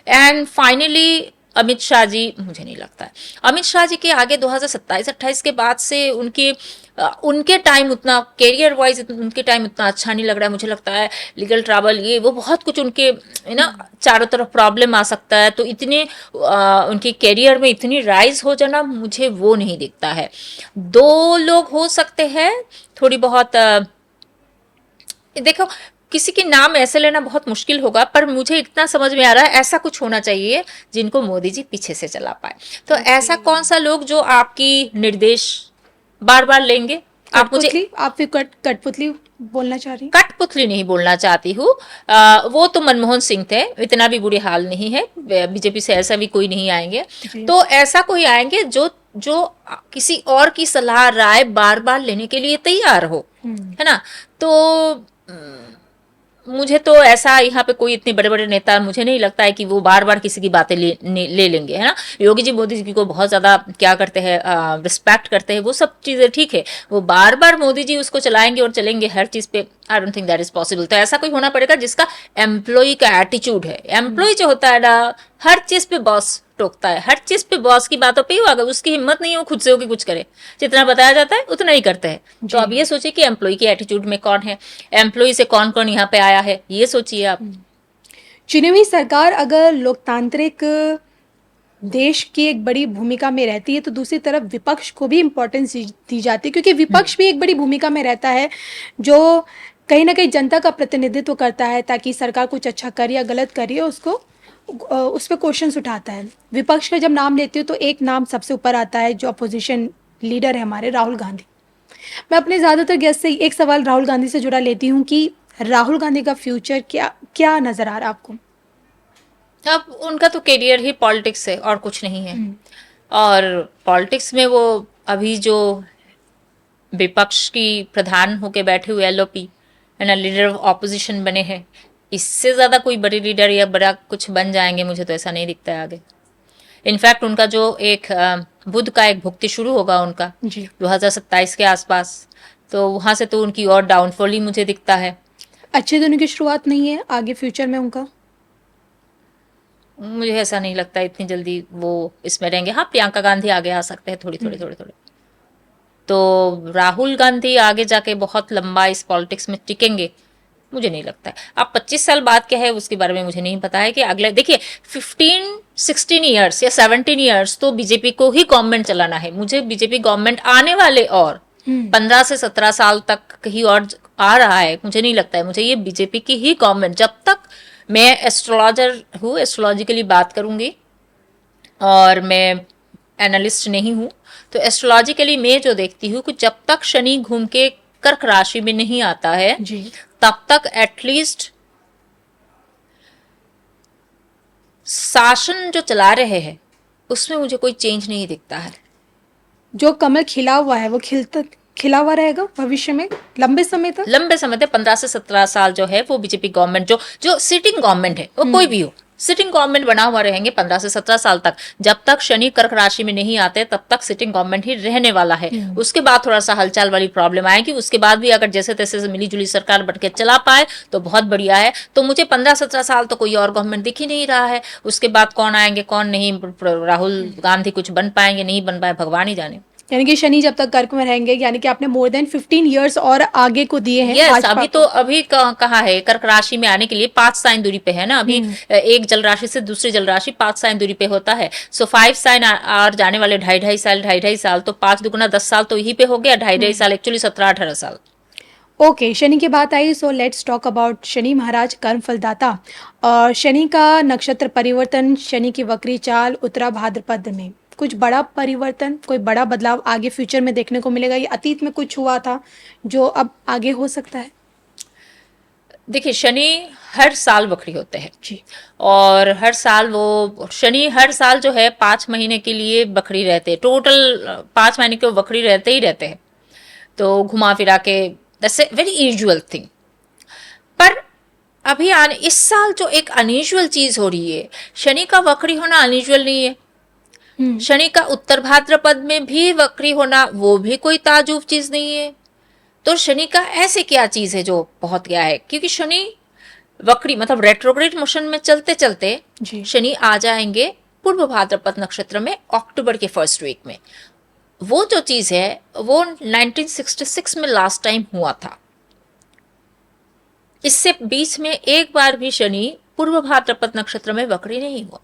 एंड फाइनली अमित शाह जी, मुझे नहीं लगता है अमित शाह जी के आगे 2027-28 के बाद से उनके टाइम उतना कैरियर वाइज उनके टाइम उतना अच्छा नहीं लग रहा है। मुझे लगता है लीगल ट्रबल, ये वो बहुत कुछ उनके चारों तरफ प्रॉब्लम आ सकता है। तो इतने उनके कैरियर में इतनी राइज हो जाना मुझे वो नहीं दिखता है। दो लोग हो सकते हैं थोड़ी बहुत देखो, किसी के नाम ऐसे लेना बहुत मुश्किल होगा, पर मुझे इतना समझ में आ रहा है ऐसा कुछ होना चाहिए जिनको मोदी जी पीछे से चला पाए। तो ऐसा कौन सा लोग जो आपकी निर्देश बार बार लेंगे? आप मुझे कठपुतली, आप फिर कठपुतली बोलना चाह रही हैं? कठपुतली नहीं बोलना चाहती हूँ। वो तो मनमोहन सिंह थे, इतना भी बुरे हाल नहीं है। बीजेपी से ऐसा भी कोई नहीं आएंगे। तो ऐसा कोई आएंगे जो जो किसी और की सलाह राय बार बार लेने के लिए तैयार हो, है ना। तो मुझे तो ऐसा यहाँ पे कोई इतने बड़े बड़े नेता मुझे नहीं लगता है कि वो बार बार किसी की बातें ले लेंगे, है ना। योगी जी मोदी जी को बहुत ज्यादा क्या करते हैं, रिस्पेक्ट करते हैं, वो सब चीजें ठीक है। वो बार बार मोदी जी उसको चलाएंगे और चलेंगे हर चीज पे, I don't think that is possible. तो ऐसा कोई होना पड़ेगा जिसका एम्प्लॉय का एटीट्यूड है। एम्प्लॉय जो होता है ना, हर चीज पे बॉस टोकता है, हर चीज पे बॉस की बातों पे ही अगर उसकी हिम्मत नहीं हो खुद से हो कि कुछ करे, जितना बताया जाता है उतना ही करते हैं। तो अब ये सोचिए कि एम्प्लॉय के एटीट्यूड में कौन है, एम्प्लॉय से कौन कौन यहाँ पे आया है, ये सोचिए आप। चुनी हुई सरकार अगर लोकतांत्रिक देश की एक बड़ी भूमिका में रहती है तो दूसरी तरफ विपक्ष को भी इम्पोर्टेंस दी जाती है, क्योंकि विपक्ष भी एक बड़ी भूमिका में रहता है जो कहीं ना कहीं जनता का प्रतिनिधित्व करता है, ताकि सरकार कुछ अच्छा करे या गलत करे उसको उस पर क्वेश्चंस उठाता है। विपक्ष का जब नाम लेती हूँ तो एक नाम सबसे ऊपर आता है जो अपोजिशन लीडर है हमारे, राहुल गांधी। मैं अपने ज़्यादातर गेस्ट से एक सवाल राहुल गांधी से जुड़ा लेती हूँ कि राहुल गांधी का फ्यूचर क्या क्या नज़र आ रहा है आपको? अब उनका तो करियर ही पॉलिटिक्स है और कुछ नहीं है। और पॉलिटिक्स में वो अभी जो विपक्ष की प्रधान होके बैठे हुए एलओपी है ना, लीडर ऑफ ऑपोजिशन बने हैं, इससे ज्यादा कोई बड़ी लीडर या बड़ा कुछ बन जाएंगे मुझे तो ऐसा नहीं दिखता है आगे। इनफैक्ट उनका जो एक बुध का एक भुक्ति शुरू होगा उनका 2027 के आसपास, तो वहां से तो उनकी और डाउनफॉल ही मुझे दिखता है। अच्छे दिनों की शुरुआत नहीं है आगे फ्यूचर में उनका? मुझे ऐसा नहीं लगता इतनी जल्दी वो इसमें रहेंगे। हाँ, प्रियंका गांधी आगे आ सकते हैं थोड़ी थोड़ी थोड़े थोड़े। तो राहुल गांधी आगे जाके बहुत लंबा इस पॉलिटिक्स में टिकेंगे मुझे नहीं लगता है। अब 25 साल बाद क्या है उसके बारे में मुझे नहीं पता है कि अगले देखिए 15-16 ईयर्स या 17 ईयर्स तो बीजेपी को ही गवर्नमेंट चलाना है। मुझे बीजेपी गवर्नमेंट आने वाले और 15 से 17 साल तक कहीं और आ रहा है मुझे नहीं लगता है। मुझे ये बीजेपी की ही गवर्नमेंट, जब तक मैं एस्ट्रोलॉजर हूँ, एस्ट्रोलॉजिकली बात करूंगी और मैं एनालिस्ट नहीं हूँ, तो एस्ट्रोलॉजिकली मैं जो देखती हूँ कि जब तक शनि घूम के कर्क राशि में नहीं आता है तब तक एटलीस्ट शासन जो चला रहे हैं उसमें मुझे कोई चेंज नहीं दिखता है। जो कमल खिला हुआ है वो खिला हुआ रहेगा भविष्य में लंबे समय तक? लंबे समय तक 15 से 17 साल जो है वो बीजेपी गवर्नमेंट जो जो सिटिंग गवर्नमेंट है वो कोई भी हो, सिटिंग गवर्नमेंट बना हुआ रहेंगे 15 से 17 साल तक। जब तक शनि कर्क राशि में नहीं आते तब तक सिटिंग गवर्नमेंट ही रहने वाला है। उसके बाद थोड़ा सा हलचल वाली प्रॉब्लम आएगी, उसके बाद भी अगर जैसे तैसे मिली जुली सरकार बन के चला पाए तो बहुत बढ़िया है। तो मुझे 15-17 साल तो कोई और गवर्नमेंट दिख ही नहीं रहा है। उसके बाद कौन आएंगे कौन नहीं, राहुल गांधी कुछ बन पाएंगे नहीं बन पाए भगवान ही जाने। यानी कि शनि जब तक कर्क में रहेंगे, यानी कि आपने मोर देन 15 इयर्स और आगे को दिए हैं यस भाजपा अभी को। तो अभी कहा है कर्क राशि में आने के लिए 5 साइन दूरी पे है ना अभी। एक जल राशि से दूसरी जल राशि 5 साइन दूरी पे होता है। सो 5 साइन और जाने वाले 2.5 साल तो 5 दुगुना 10 साल तो यही पे हो गया। 2.5 साल एक्चुअली 17-18 साल। ओके, शनि की बात आई, so let's talk about Shani महाराज कर्म फलदाता। और शनि का नक्षत्र परिवर्तन, शनि की वक्री चाल, उत्तरा भाद्रपद में कुछ बड़ा परिवर्तन, कोई बड़ा बदलाव आगे फ्यूचर में देखने को मिलेगा? ये अतीत में कुछ हुआ था जो अब आगे हो सकता है? देखिए शनि हर साल वक्री होते हैं जी। और हर साल वो शनि हर साल जो है 5 महीने के लिए वक्री रहते हैं। टोटल 5 महीने के वो वक्री रहते ही रहते हैं। तो घुमा फिरा के that's a very usual thing. पर अभी आने इस साल जो एक अनयूजुअल चीज हो रही है, शनि का वक्री होना अनयूजुअल नहीं है। शनि का उत्तर भाद्रपद में भी वक्री होना वो भी कोई ताजुब चीज नहीं है। तो शनि का ऐसे क्या चीज है जो बहुत क्या है, क्योंकि शनि वक्री मतलब रेट्रोग्रेड मोशन में चलते चलते जी। शनि आ जाएंगे पूर्व भाद्रपद नक्षत्र में अक्टूबर के फर्स्ट वीक में। वो जो चीज है वो 1966 में लास्ट टाइम हुआ था। इससे बीच में एक बार भी शनि पूर्व भाद्रपद नक्षत्र में वक्री नहीं हुआ।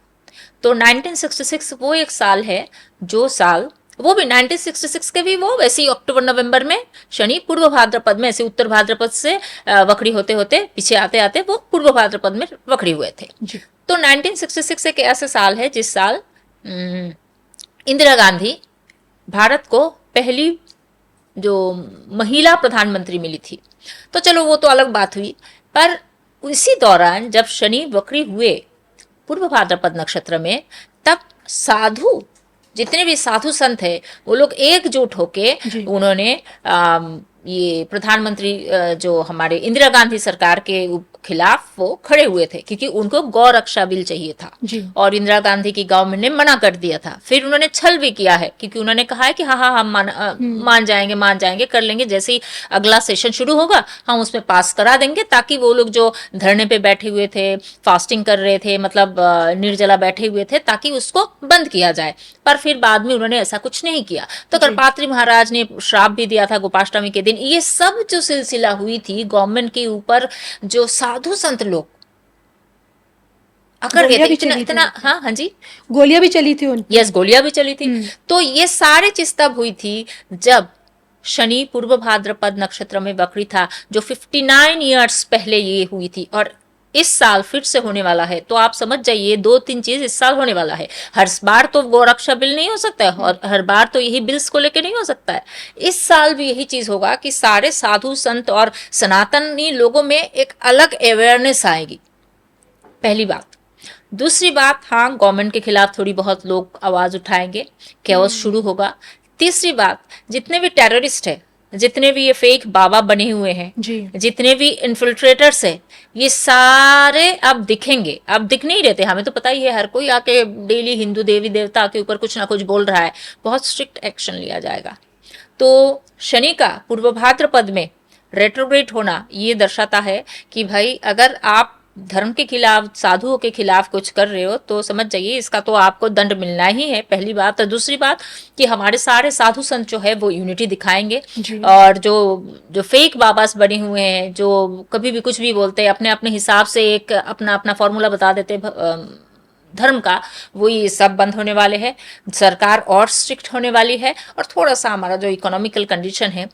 तो 1966 वो एक साल है जो साल वो भी 1966 के भी वो वैसे ही अक्टूबर नवंबर में शनि पूर्व भाद्रपद में ऐसे उत्तर भाद्रपद से वक्री होते होते पीछे आते आते वो पूर्व भाद्रपद में वक्री हुए थे। जी। तो 1966 एक ऐसा साल है जिस साल इंदिरा गांधी भारत को पहली जो महिला प्रधानमंत्री मिली थी। तो चलो वो तो अलग बात हुई, पर इसी दौरान जब शनि वक्री हुए पूर्व भाद्रपद नक्षत्र में तब साधु जितने भी साधु संत है वो लोग एकजुट होके उन्होंने ये प्रधानमंत्री जो हमारे इंदिरा गांधी सरकार के खिलाफ वो खड़े हुए थे, क्योंकि उनको गौ रक्षा बिल चाहिए था और इंदिरा गांधी की गवर्नमेंट ने मना कर दिया था। फिर उन्होंने छल भी किया है, क्योंकि उन्होंने कहा है कि हाँ हाँ हम मान जाएंगे कर लेंगे, जैसे ही अगला सेशन शुरू होगा हम उसमें पास करा देंगे, ताकि वो लोग जो धरने पे बैठे हुए थे, फास्टिंग कर रहे थे, मतलब निर्जला बैठे हुए थे, ताकि उसको बंद किया जाए। पर फिर बाद में उन्होंने ऐसा कुछ नहीं किया। तो करपात्री महाराज ने श्राप भी दिया था गोपाष्टमी के दिन। ये सब जो सिलसिला हुई थी गवर्नमेंट के ऊपर, जो साधु संत लोग अकर गए थे इतना हाँ हाँ जी गोलियां भी चली थी उन। यस गोलियां भी चली थी। तो ये सारी चीज तब हुई थी जब शनि पूर्व भाद्रपद नक्षत्र में वक्री था, जो 59 इयर्स पहले ये हुई थी और इस साल फिर से होने वाला है। तो आप समझ जाइए 2-3 चीज इस साल होने वाला है। हर बार तो गोरक्षा बिल नहीं हो सकता है और हर बार तो यही बिल्स को लेके नहीं हो सकता है। इस साल भी यही चीज होगा कि सारे साधु संत और सनातनी लोगों में एक अलग अवेयरनेस आएगी, पहली बात। दूसरी बात, हाँ गवर्नमेंट के खिलाफ थोड़ी बहुत लोग आवाज उठाएंगे, कैओस शुरू होगा। तीसरी बात, जितने भी टेररिस्ट है, जितने भी ये फेक बाबा बने हुए हैं, जितने भी इन्फिल्ट्रेटर्स है, ये सारे अब दिखेंगे। अब दिख नहीं रहते, हमें तो पता ही है, हर कोई आके डेली हिंदू देवी देवता के ऊपर कुछ ना कुछ बोल रहा है। बहुत स्ट्रिक्ट एक्शन लिया जाएगा। तो शनि का पूर्व भाद्रपद में रेट्रोग्रेड होना ये दर्शाता है कि भाई अगर आप धर्म के खिलाफ, साधुओं के खिलाफ कुछ कर रहे हो तो समझ जाइए इसका तो आपको दंड मिलना ही है, पहली बात। और दूसरी बात कि हमारे सारे साधु संत जो है वो यूनिटी दिखाएंगे और जो फेक बाबास बने हुए हैं, जो कभी भी कुछ भी बोलते हैं, अपने अपने हिसाब से एक अपना अपना फॉर्मूला बता देते धर्म का, वो ये सब बंद होने वाले हैं। सरकार और स्ट्रिक्ट होने वाली है और थोड़ा सा हमारा जो इकोनॉमिकल कंडीशन है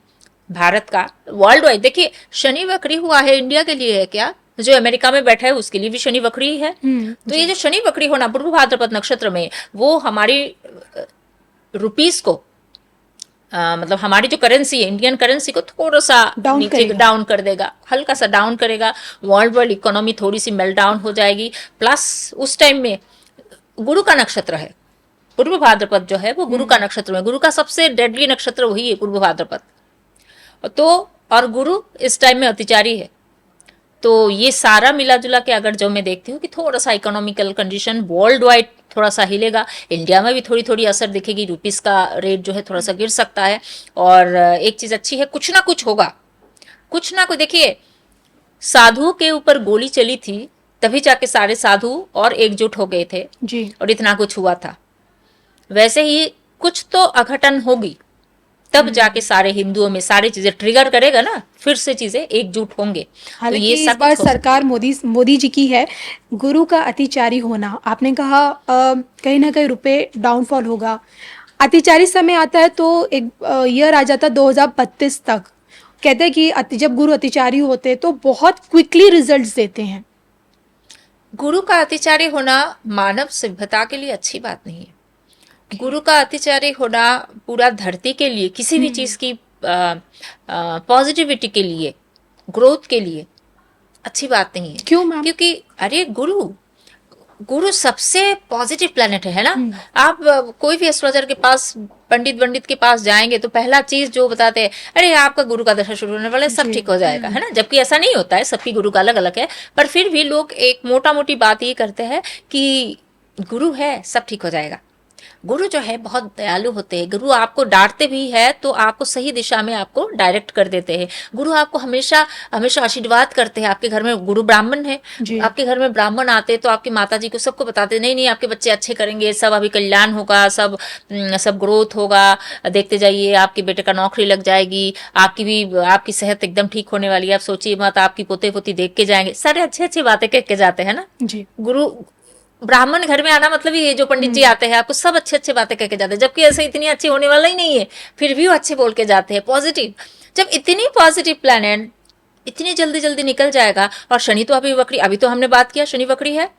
भारत का वर्ल्ड वाइड, देखिए शनि वक्री हुआ है इंडिया के लिए है क्या, जो अमेरिका में बैठा है उसके लिए भी शनि वक्री है। तो ये जो शनि वक्री होना पूर्व भाद्रपद नक्षत्र में, वो हमारी रुपीस को मतलब हमारी जो करेंसी है, इंडियन करेंसी को थोड़ा सा डाउन कर देगा, हल्का सा डाउन करेगा। वर्ल्ड इकोनॉमी थोड़ी सी मेल्ट डाउन हो जाएगी। प्लस उस टाइम में गुरु का नक्षत्र है पूर्व भाद्रपद, जो है वो गुरु का नक्षत्र है। गुरु का सबसे डेडली नक्षत्र वही है पूर्व भाद्रपद। तो और गुरु इस टाइम में अतिचारी है। तो ये सारा मिला जुला के अगर जो मैं देखती हूँ कि थोड़ा सा इकोनॉमिकल कंडीशन वर्ल्ड वाइड थोड़ा सा हिलेगा, इंडिया में भी थोड़ी थोड़ी असर दिखेगी, रुपीस का रेट जो है थोड़ा सा गिर सकता है। और एक चीज अच्छी है, कुछ ना कुछ होगा, कुछ ना कुछ। देखिए, साधुओं के ऊपर गोली चली थी तभी जाके सारे साधु और एकजुट हो गए थे जी। और इतना कुछ हुआ था। वैसे ही कुछ तो अघटन होगी तब जाके सारे हिंदुओं में सारी चीजें ट्रिगर करेगा ना, फिर से चीजें एकजुट होंगे। तो हालांकि ये इस सब बार कुछ हो सकता सरकार मोदी जी की है। गुरु का अतिचारी होना, आपने कहा कहीं ना कहीं रुपए डाउनफॉल होगा। अतिचारी समय आता है तो एक ईयर आ जाता है 2032 तक। कहते हैं कि जब गुरु अतिचारी होते हैं तो बहुत क्विकली रिजल्ट्स देते हैं। गुरु का अतिचारी होना मानव सभ्यता के लिए अच्छी बात नहीं है। गुरु का अतिचारी होना पूरा धरती के लिए, किसी भी चीज की पॉजिटिविटी के लिए, ग्रोथ के लिए अच्छी बात नहीं है। क्यों मैम? क्योंकि अरे गुरु गुरु सबसे पॉजिटिव प्लेनेट है ना। आप कोई भी एस्ट्रोलॉजर के पास, पंडित के पास जाएंगे तो पहला चीज जो बताते हैं, अरे आपका गुरु का दशा शुरू होने वाला है, सब ठीक हो जाएगा, है ना। जबकि ऐसा नहीं होता है, सबकी गुरु का अलग अलग है। पर फिर भी लोग एक मोटा मोटी बात ये करते हैं कि गुरु है सब ठीक हो जाएगा। गुरु जो है बहुत दयालु होते हैं। गुरु आपको डांटते भी है तो आपको सही दिशा में आपको डायरेक्ट कर देते हैं। गुरु आपको हमेशा हमेशा आशीर्वाद करते हैं। आपके घर में गुरु ब्राह्मण है, आपके घर में ब्राह्मण आते तो आपकी माता जी को सबको बताते, नहीं नहीं आपके बच्चे अच्छे करेंगे, सब अभी कल्याण होगा, सब ग्रोथ होगा, देखते जाइए आपके बेटे का नौकरी लग जाएगी, आपकी सेहत एकदम ठीक होने वाली है, आप सोचिए मत, आपकी पोते पोती देख के जाएंगे। सारे अच्छे अच्छी बातें कह के जाते हैं ना जी। गुरु। ब्राह्मण घर में आना मतलब ये जो पंडित जी आते हैं आपको सब अच्छे अच्छे बातें कह के जाते हैं, जबकि ऐसे इतनी अच्छी होने वाला ही नहीं है, फिर भी वो अच्छे बोल के जाते हैं, पॉजिटिव। जब इतनी पॉजिटिव प्लैनेट इतनी जल्दी जल्दी निकल जाएगा, और शनि तो अभी वक्री, अभी तो हमने बात किया शनि वक्री है।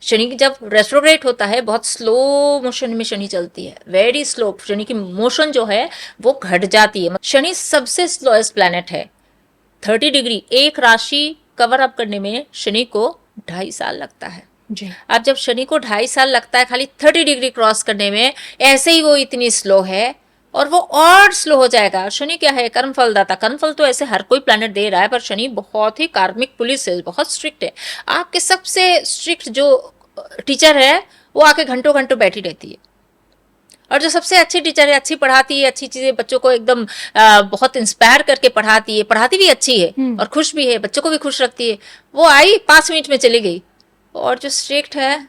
शनि जब रेट्रोग्रेड होता है बहुत स्लो मोशन में शनि चलती है, वेरी स्लो। शनि की मोशन जो है वो घट जाती है। शनि सबसे स्लोएस्ट प्लैनेट है। 30 डिग्री एक राशि कवर अप करने में शनि को 2.5 साल लगता है। जी। अब जब शनि को 2.5 साल लगता है खाली 30 डिग्री क्रॉस करने में, ऐसे ही वो इतनी स्लो है और वो और स्लो हो जाएगा। शनि क्या है? कर्मफल दाता। कर्मफल तो ऐसे हर कोई प्लैनेट दे रहा है, पर शनि बहुत ही कार्मिक पुलिस है, बहुत स्ट्रिक्ट है। आपके सबसे स्ट्रिक्ट जो टीचर है वो आके घंटों घंटों बैठी रहती है, और जो सबसे अच्छी टीचर है, अच्छी पढ़ाती है, अच्छी चीजें बच्चों को एकदम बहुत इंस्पायर करके पढ़ाती है, पढ़ाती भी अच्छी है और खुश भी है, बच्चों को भी खुश रखती है, वो आई 5 मिनट में चली गई। और जो स्ट्रिक्ट है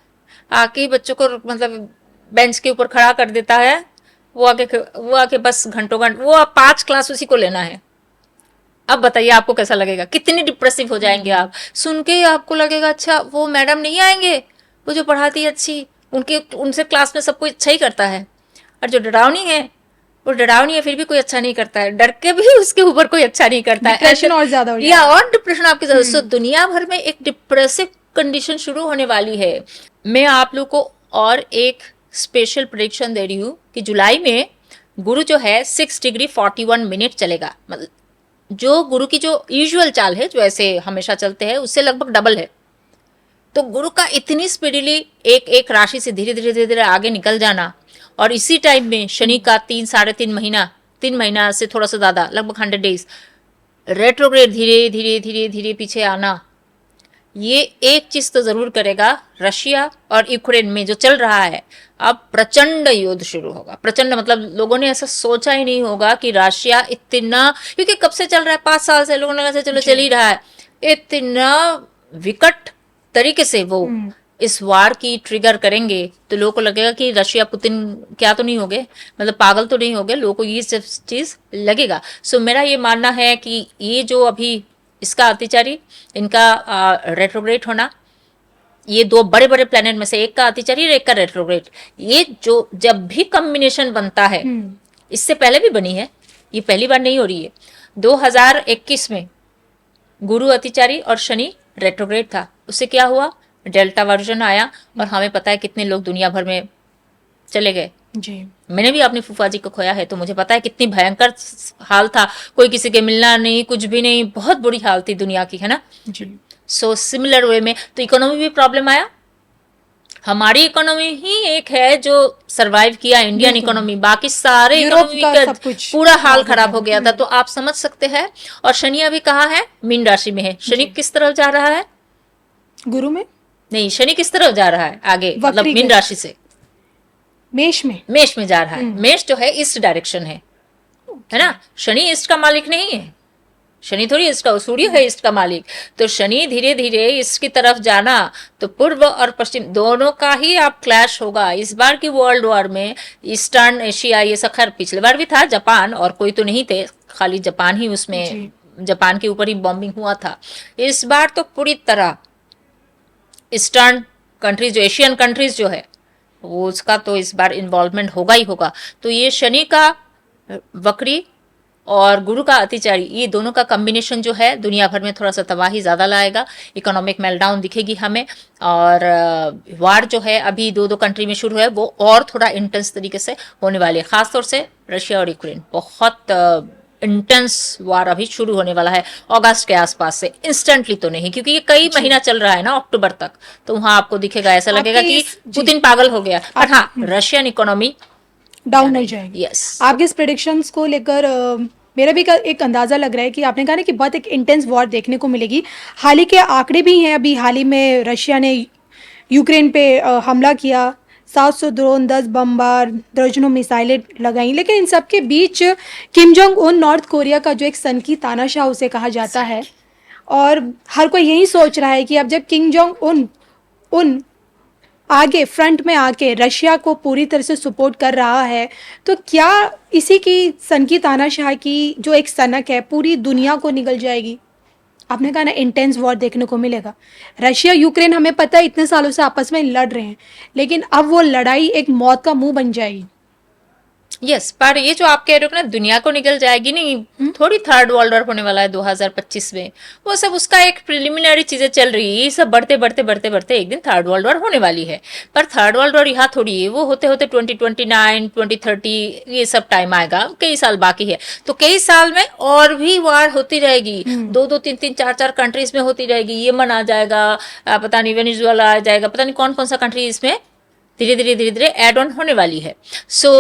आके ही बच्चों को मतलब बेंच के ऊपर खड़ा कर देता है, वो आके बस घंटों वो 5 क्लास उसी को लेना है। अब बताइए आपको कैसा लगेगा? कितनी डिप्रेसिव हो जाएंगे आप सुन के। आपको लगेगा अच्छा वो मैडम नहीं आएंगे, वो जो पढ़ाती है अच्छी, उनसे क्लास में सब कोई अच्छा ही करता है। और जो डरावनी है वो डरावनी है, फिर भी कोई अच्छा नहीं करता है, डर के भी उसके ऊपर कोई अच्छा नहीं करता है। डिप्रेशन और ज्यादा हो या और डिप्रेशन आपकी ज्यादा। सो दुनिया भर में एक डिप्रेसिव कंडीशन शुरू होने वाली है। मैं आप लोग को और एक स्पेशल प्रेडिक्शन दे रही हूँ कि जुलाई में गुरु जो है 6 डिग्री 41 मिनट चलेगा। मतलब जो गुरु की जो यूजुअल चाल है, जो ऐसे हमेशा चलते हैं, उससे लगभग डबल है। तो गुरु का इतनी स्पीडली एक एक राशि से धीरे धीरे धीरे धीरे आगे निकल जाना, और इसी टाइम में शनि का 3-3.5 महीना, 3 महीना से थोड़ा सा ज्यादा, लगभग 100 डेज रेट्रोग्रेड धीरे धीरे धीरे धीरे पीछे आना, ये एक चीज तो जरूर करेगा। रशिया और यूक्रेन में जो चल रहा है अब प्रचंड युद्ध शुरू होगा। प्रचंड मतलब लोगों ने ऐसा सोचा ही नहीं होगा कि रशिया इतना, क्योंकि कब से चल रहा है, 5 साल से लोगों ने कहा चलो चल ही रहा है, इतना विकट तरीके से वो इस वार की ट्रिगर करेंगे, तो लोगों को लगेगा कि रशिया पुतिन क्या तो नहीं हो गए, मतलब पागल तो नहीं हो गए, लोगों को ये सब चीज लगेगा। सो मेरा ये मानना है कि ये जो अभी इसका अतिचारी, इनका रेट्रोग्रेड होना, ये 2 बड़े बड़े प्लेनेट में से एक का अतिचारी और एक का रेट्रोग्रेड, ये जो जब भी कॉम्बिनेशन बनता है, इससे पहले भी बनी है, ये पहली बार नहीं हो रही है। 2021 में गुरु अतिचारी और शनि रेट्रोग्रेड था, उससे क्या हुआ, डेल्टा वर्जन आया, और हमें पता है कितने लोग दुनिया भर में चले गए। जी। मैंने भी अपनी फूफा जी को खोया है, तो मुझे पता है कितनी भयंकर हाल था, कोई किसी के मिलना नहीं, कुछ भी नहीं, बहुत बुरी हाल थी दुनिया की, है ना। जी। सो सिमिलर वे में तो इकोनॉमी भी प्रॉब्लम आया, हमारी इकोनॉमी ही एक है जो सरवाइव किया, इंडियन इकोनॉमी, बाकी सारे यूरोप इकोनॉमी का का सब कुछ पूरा हाल खराब हो खराब हो गया। गया था। तो आप समझ सकते हैं। और शनि अभी कहाँ है? मीन राशि में है। शनि किस तरफ जा रहा है? गुरु में, नहीं, शनि किस तरफ जा रहा है आगे, मतलब वक्री मीन गति। राशि से मेष में। मेष में जा रहा है। मेष जो है ईस्ट डायरेक्शन है ना। शनि ईस्ट का मालिक नहीं है, शनि थोड़ी ईस्ट का, सूर्य है ईस्ट का मालिक। तो शनि धीरे धीरे ईस्ट की तरफ जाना, तो पूर्व और पश्चिम दोनों का ही आप क्लैश होगा। इस बार की वर्ल्ड वॉर में ईस्टर्न एशिया, ये सब, खैर पिछले बार भी था, जापान और कोई तो नहीं थे, खाली जापान ही उसमें, जापान के ऊपर ही बॉम्बिंग हुआ था। इस बार तो पूरी तरह ईस्टर्न कंट्रीज, जो एशियन कंट्रीज जो है, वो उसका तो इस बार इन्वॉल्वमेंट होगा ही होगा। तो ये शनि का वक्री और गुरु का अतिचारी, ये दोनों का कॉम्बिनेशन जो है दुनिया भर में थोड़ा सा तबाही ज्यादा लाएगा, इकोनॉमिक मेल्टडाउन दिखेगी हमें। और वार जो है अभी दो कंट्री में शुरू है, वो और थोड़ा इंटेंस तरीके से होने वाली है। खासतौर से रशिया और यूक्रेन, बहुत इंटेंस वार अभी शुरू होने वाला है अगस्त के आसपास से। इंस्टेंटली तो नहीं, क्योंकि ये कई महीना चल रहा है ना, अक्टूबर तक। तो वहां आपको दिखेगा, ऐसा लगेगा कि पुतिन पागल हो गया। पर हाँ, रशियन इकोनॉमी डाउन नहीं जाएगी। यस। आपके इस प्रेडिक्शंस को लेकर मेरा भी एक अंदाज़ा लग रहा है कि आपने कहा ना कि बहुत एक इंटेंस वॉर देखने को मिलेगी। हाल ही के आंकड़े भी हैं, अभी हाल ही में रशिया ने यूक्रेन पे हमला किया, 700 ड्रोन, 10 बमबार, दर्जनों मिसाइलें लगाई। लेकिन इन सब के बीच Kim Jong Un, North Korea का जो एक सन की तानाशाह उसे कहा जाता है, और हर कोई यही सोच रहा है कि अब जब किम जोंग उन आगे फ्रंट में आके रशिया को पूरी तरह से सपोर्ट कर रहा है, तो क्या इसी की सन की तानाशाह की जो एक सनक है पूरी दुनिया को निगल जाएगी? आपने कहा ना इंटेंस वॉर देखने को मिलेगा। रशिया यूक्रेन, हमें पता है इतने सालों से आपस में लड़ रहे हैं, लेकिन अब वो लड़ाई एक मौत का मुंह बन जाएगी। यस, पर ये जो आप कह रहे हो ना दुनिया को निकल जाएगी, नहीं, थोड़ी थर्ड वर्ल्ड वॉर होने वाला है 2025 में। वो सब उसका एक प्रिलिमिनरी चीजें चल रही है, ये सब बढ़ते बढ़ते बढ़ते बढ़ते एक दिन थर्ड वर्ल्ड वॉर होने वाली है। पर थर्ड वर्ल्ड वॉर यहाँ थोड़ी है, वो होते होते 2029 2030 ये सब टाइम आएगा, कई साल बाकी है। तो कई साल में और भी वार होती रहेगी, दो दो तीन तीन चार चार कंट्रीज में होती रहेगी। यमन आ जाएगा, पता नहीं वेनेजुएला आ जाएगा, पता नहीं कौन कौन सा कंट्री इसमें धीरे धीरे ऐड ऑन होने वाली है। सो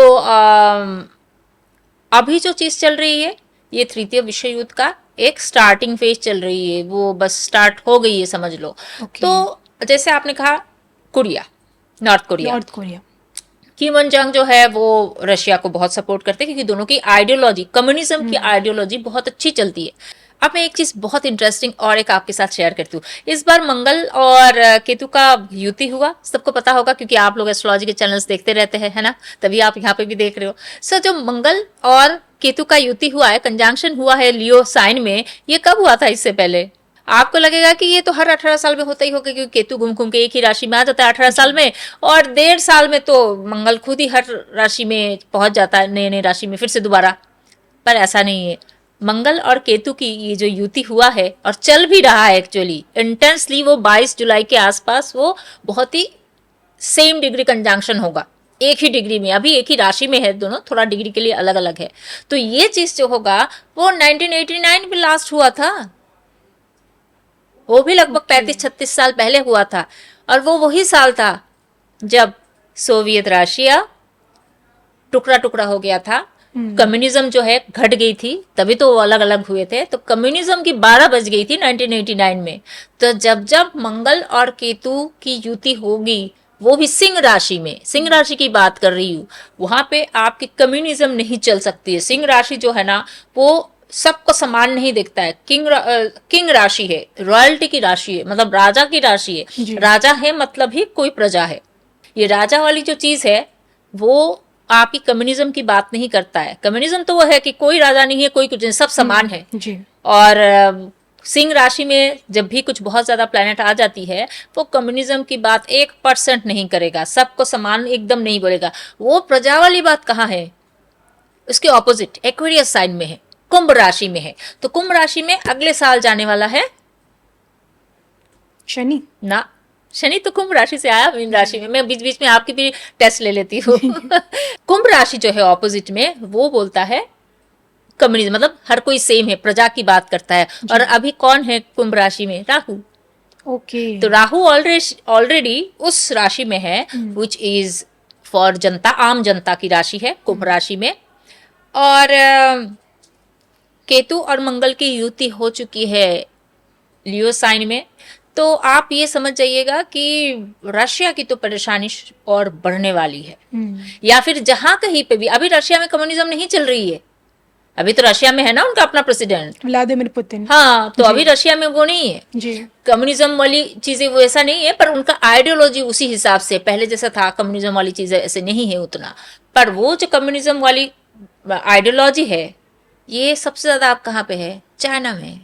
अभी जो चीज चल रही है, ये तृतीय विश्व युद्ध का एक स्टार्टिंग फेज चल रही है, वो बस स्टार्ट हो गई है समझ लो। तो जैसे आपने कहा Korea, north Korea, Kim Jong जो है वो रशिया को बहुत सपोर्ट करते हैं, क्योंकि दोनों की आइडियोलॉजी, कम्युनिज्म की आइडियोलॉजी बहुत अच्छी चलती है। अब मैं एक चीज बहुत इंटरेस्टिंग और एक आपके साथ शेयर करती हूँ। इस बार मंगल और केतु का युति हुआ, सबको पता होगा क्योंकि आप लोग एस्ट्रोलॉजी के चैनल्स देखते रहते हैं, है ना, तभी आप यहाँ पे भी देख रहे हो। सो जो मंगल और केतु का युति हुआ है, कंजंक्शन हुआ है लियो साइन में, ये कब हुआ था? इससे पहले आपको लगेगा कि ये तो हर 18 साल में होता ही होगा, क्योंकि केतु घूम घूम के एक ही राशि में आ जाता है 18 साल में, और 1.5 साल में तो मंगल खुद ही हर राशि में पहुंच जाता है, नए नए राशि में फिर से दोबारा। पर ऐसा नहीं है, मंगल और केतु की ये जो युति हुआ है और चल भी रहा है एक्चुअली इंटेंसली, वो 22 जुलाई के आसपास वो बहुत ही सेम डिग्री कंजंक्शन होगा, एक ही डिग्री में, अभी एक ही राशि में है दोनों, थोड़ा डिग्री के लिए अलग अलग है। तो ये चीज जो होगा वो 1989 में लास्ट हुआ था, वो भी लगभग 35-36 साल पहले हुआ था। और वो वही साल था जब सोवियत रशिया टुकड़ा टुकड़ा हो गया था, कम्युनिज्म जो है घट गई थी, तभी तो वो अलग अलग हुए थे। तो कम्युनिज्म की 12 बज गई थी 1989 में। तो जब जब मंगल और केतु की युति होगी, वो भी सिंह राशि में, सिंह राशि की बात कर रही हूँ, वहां पे आपकी कम्युनिज्म नहीं चल सकती है। सिंह राशि जो है ना, वो सबको समान नहीं देखता है। किंग राशि है, रॉयल्टी की राशि है, मतलब राजा की राशि है। राजा है मतलब ही कोई प्रजा है। ये राजा वाली जो चीज है वो आपकी कम्युनिज्म की बात नहीं करता है। कम्युनिज्म तो वो है कि कोई राजा नहीं है, कोई कुछ नहीं, सब समान है जी। और सिंह राशि में जब भी कुछ बहुत ज्यादा प्लैनेट आ जाती है, वो कम्युनिज्म की बात 1% नहीं करेगा, सबको समान एकदम नहीं बोलेगा। वो प्रजा वाली बात कहाँ है? उसके ऑपोजिट एक्वेरियस साइन में है, कुंभ राशि में है। तो कुंभ राशि में अगले साल जाने वाला है शनि ना, शनि तो कुंभ राशि से आया मीन राशि में। मैं बीच बीच में आपकी भी टेस्ट ले लेती हूँ। कुंभ राशि जो है ऑपोजिट में, वो बोलता है कम्युनिज्म, मतलब हर कोई सेम है, प्रजा की बात करता है। और अभी कौन है कुंभ राशि में? राहु। ओके। तो राहु ऑलरेडी उस राशि में है विच इज फॉर जनता, आम जनता की राशि है, कुंभ राशि में। और केतु और मंगल की युति हो चुकी है लियो साइन में। तो आप ये समझ जाइएगा कि रशिया की तो परेशानी और बढ़ने वाली है। या फिर जहां कहीं पे भी, अभी रशिया में कम्युनिज्म नहीं चल रही है, अभी तो रशिया में है ना उनका अपना प्रेसिडेंट व्लादिमीर पुतिन। हाँ, तो जी। अभी रशिया में वो नहीं है जी। कम्युनिज्म वाली चीजें, वो ऐसा नहीं है, पर उनका आइडियोलॉजी उसी हिसाब से पहले जैसा था। कम्युनिज्म वाली चीजें ऐसे नहीं है उतना, पर वो जो कम्युनिज्म वाली आइडियोलॉजी है, ये सबसे ज्यादा आप कहाँ पे है? चाइना में।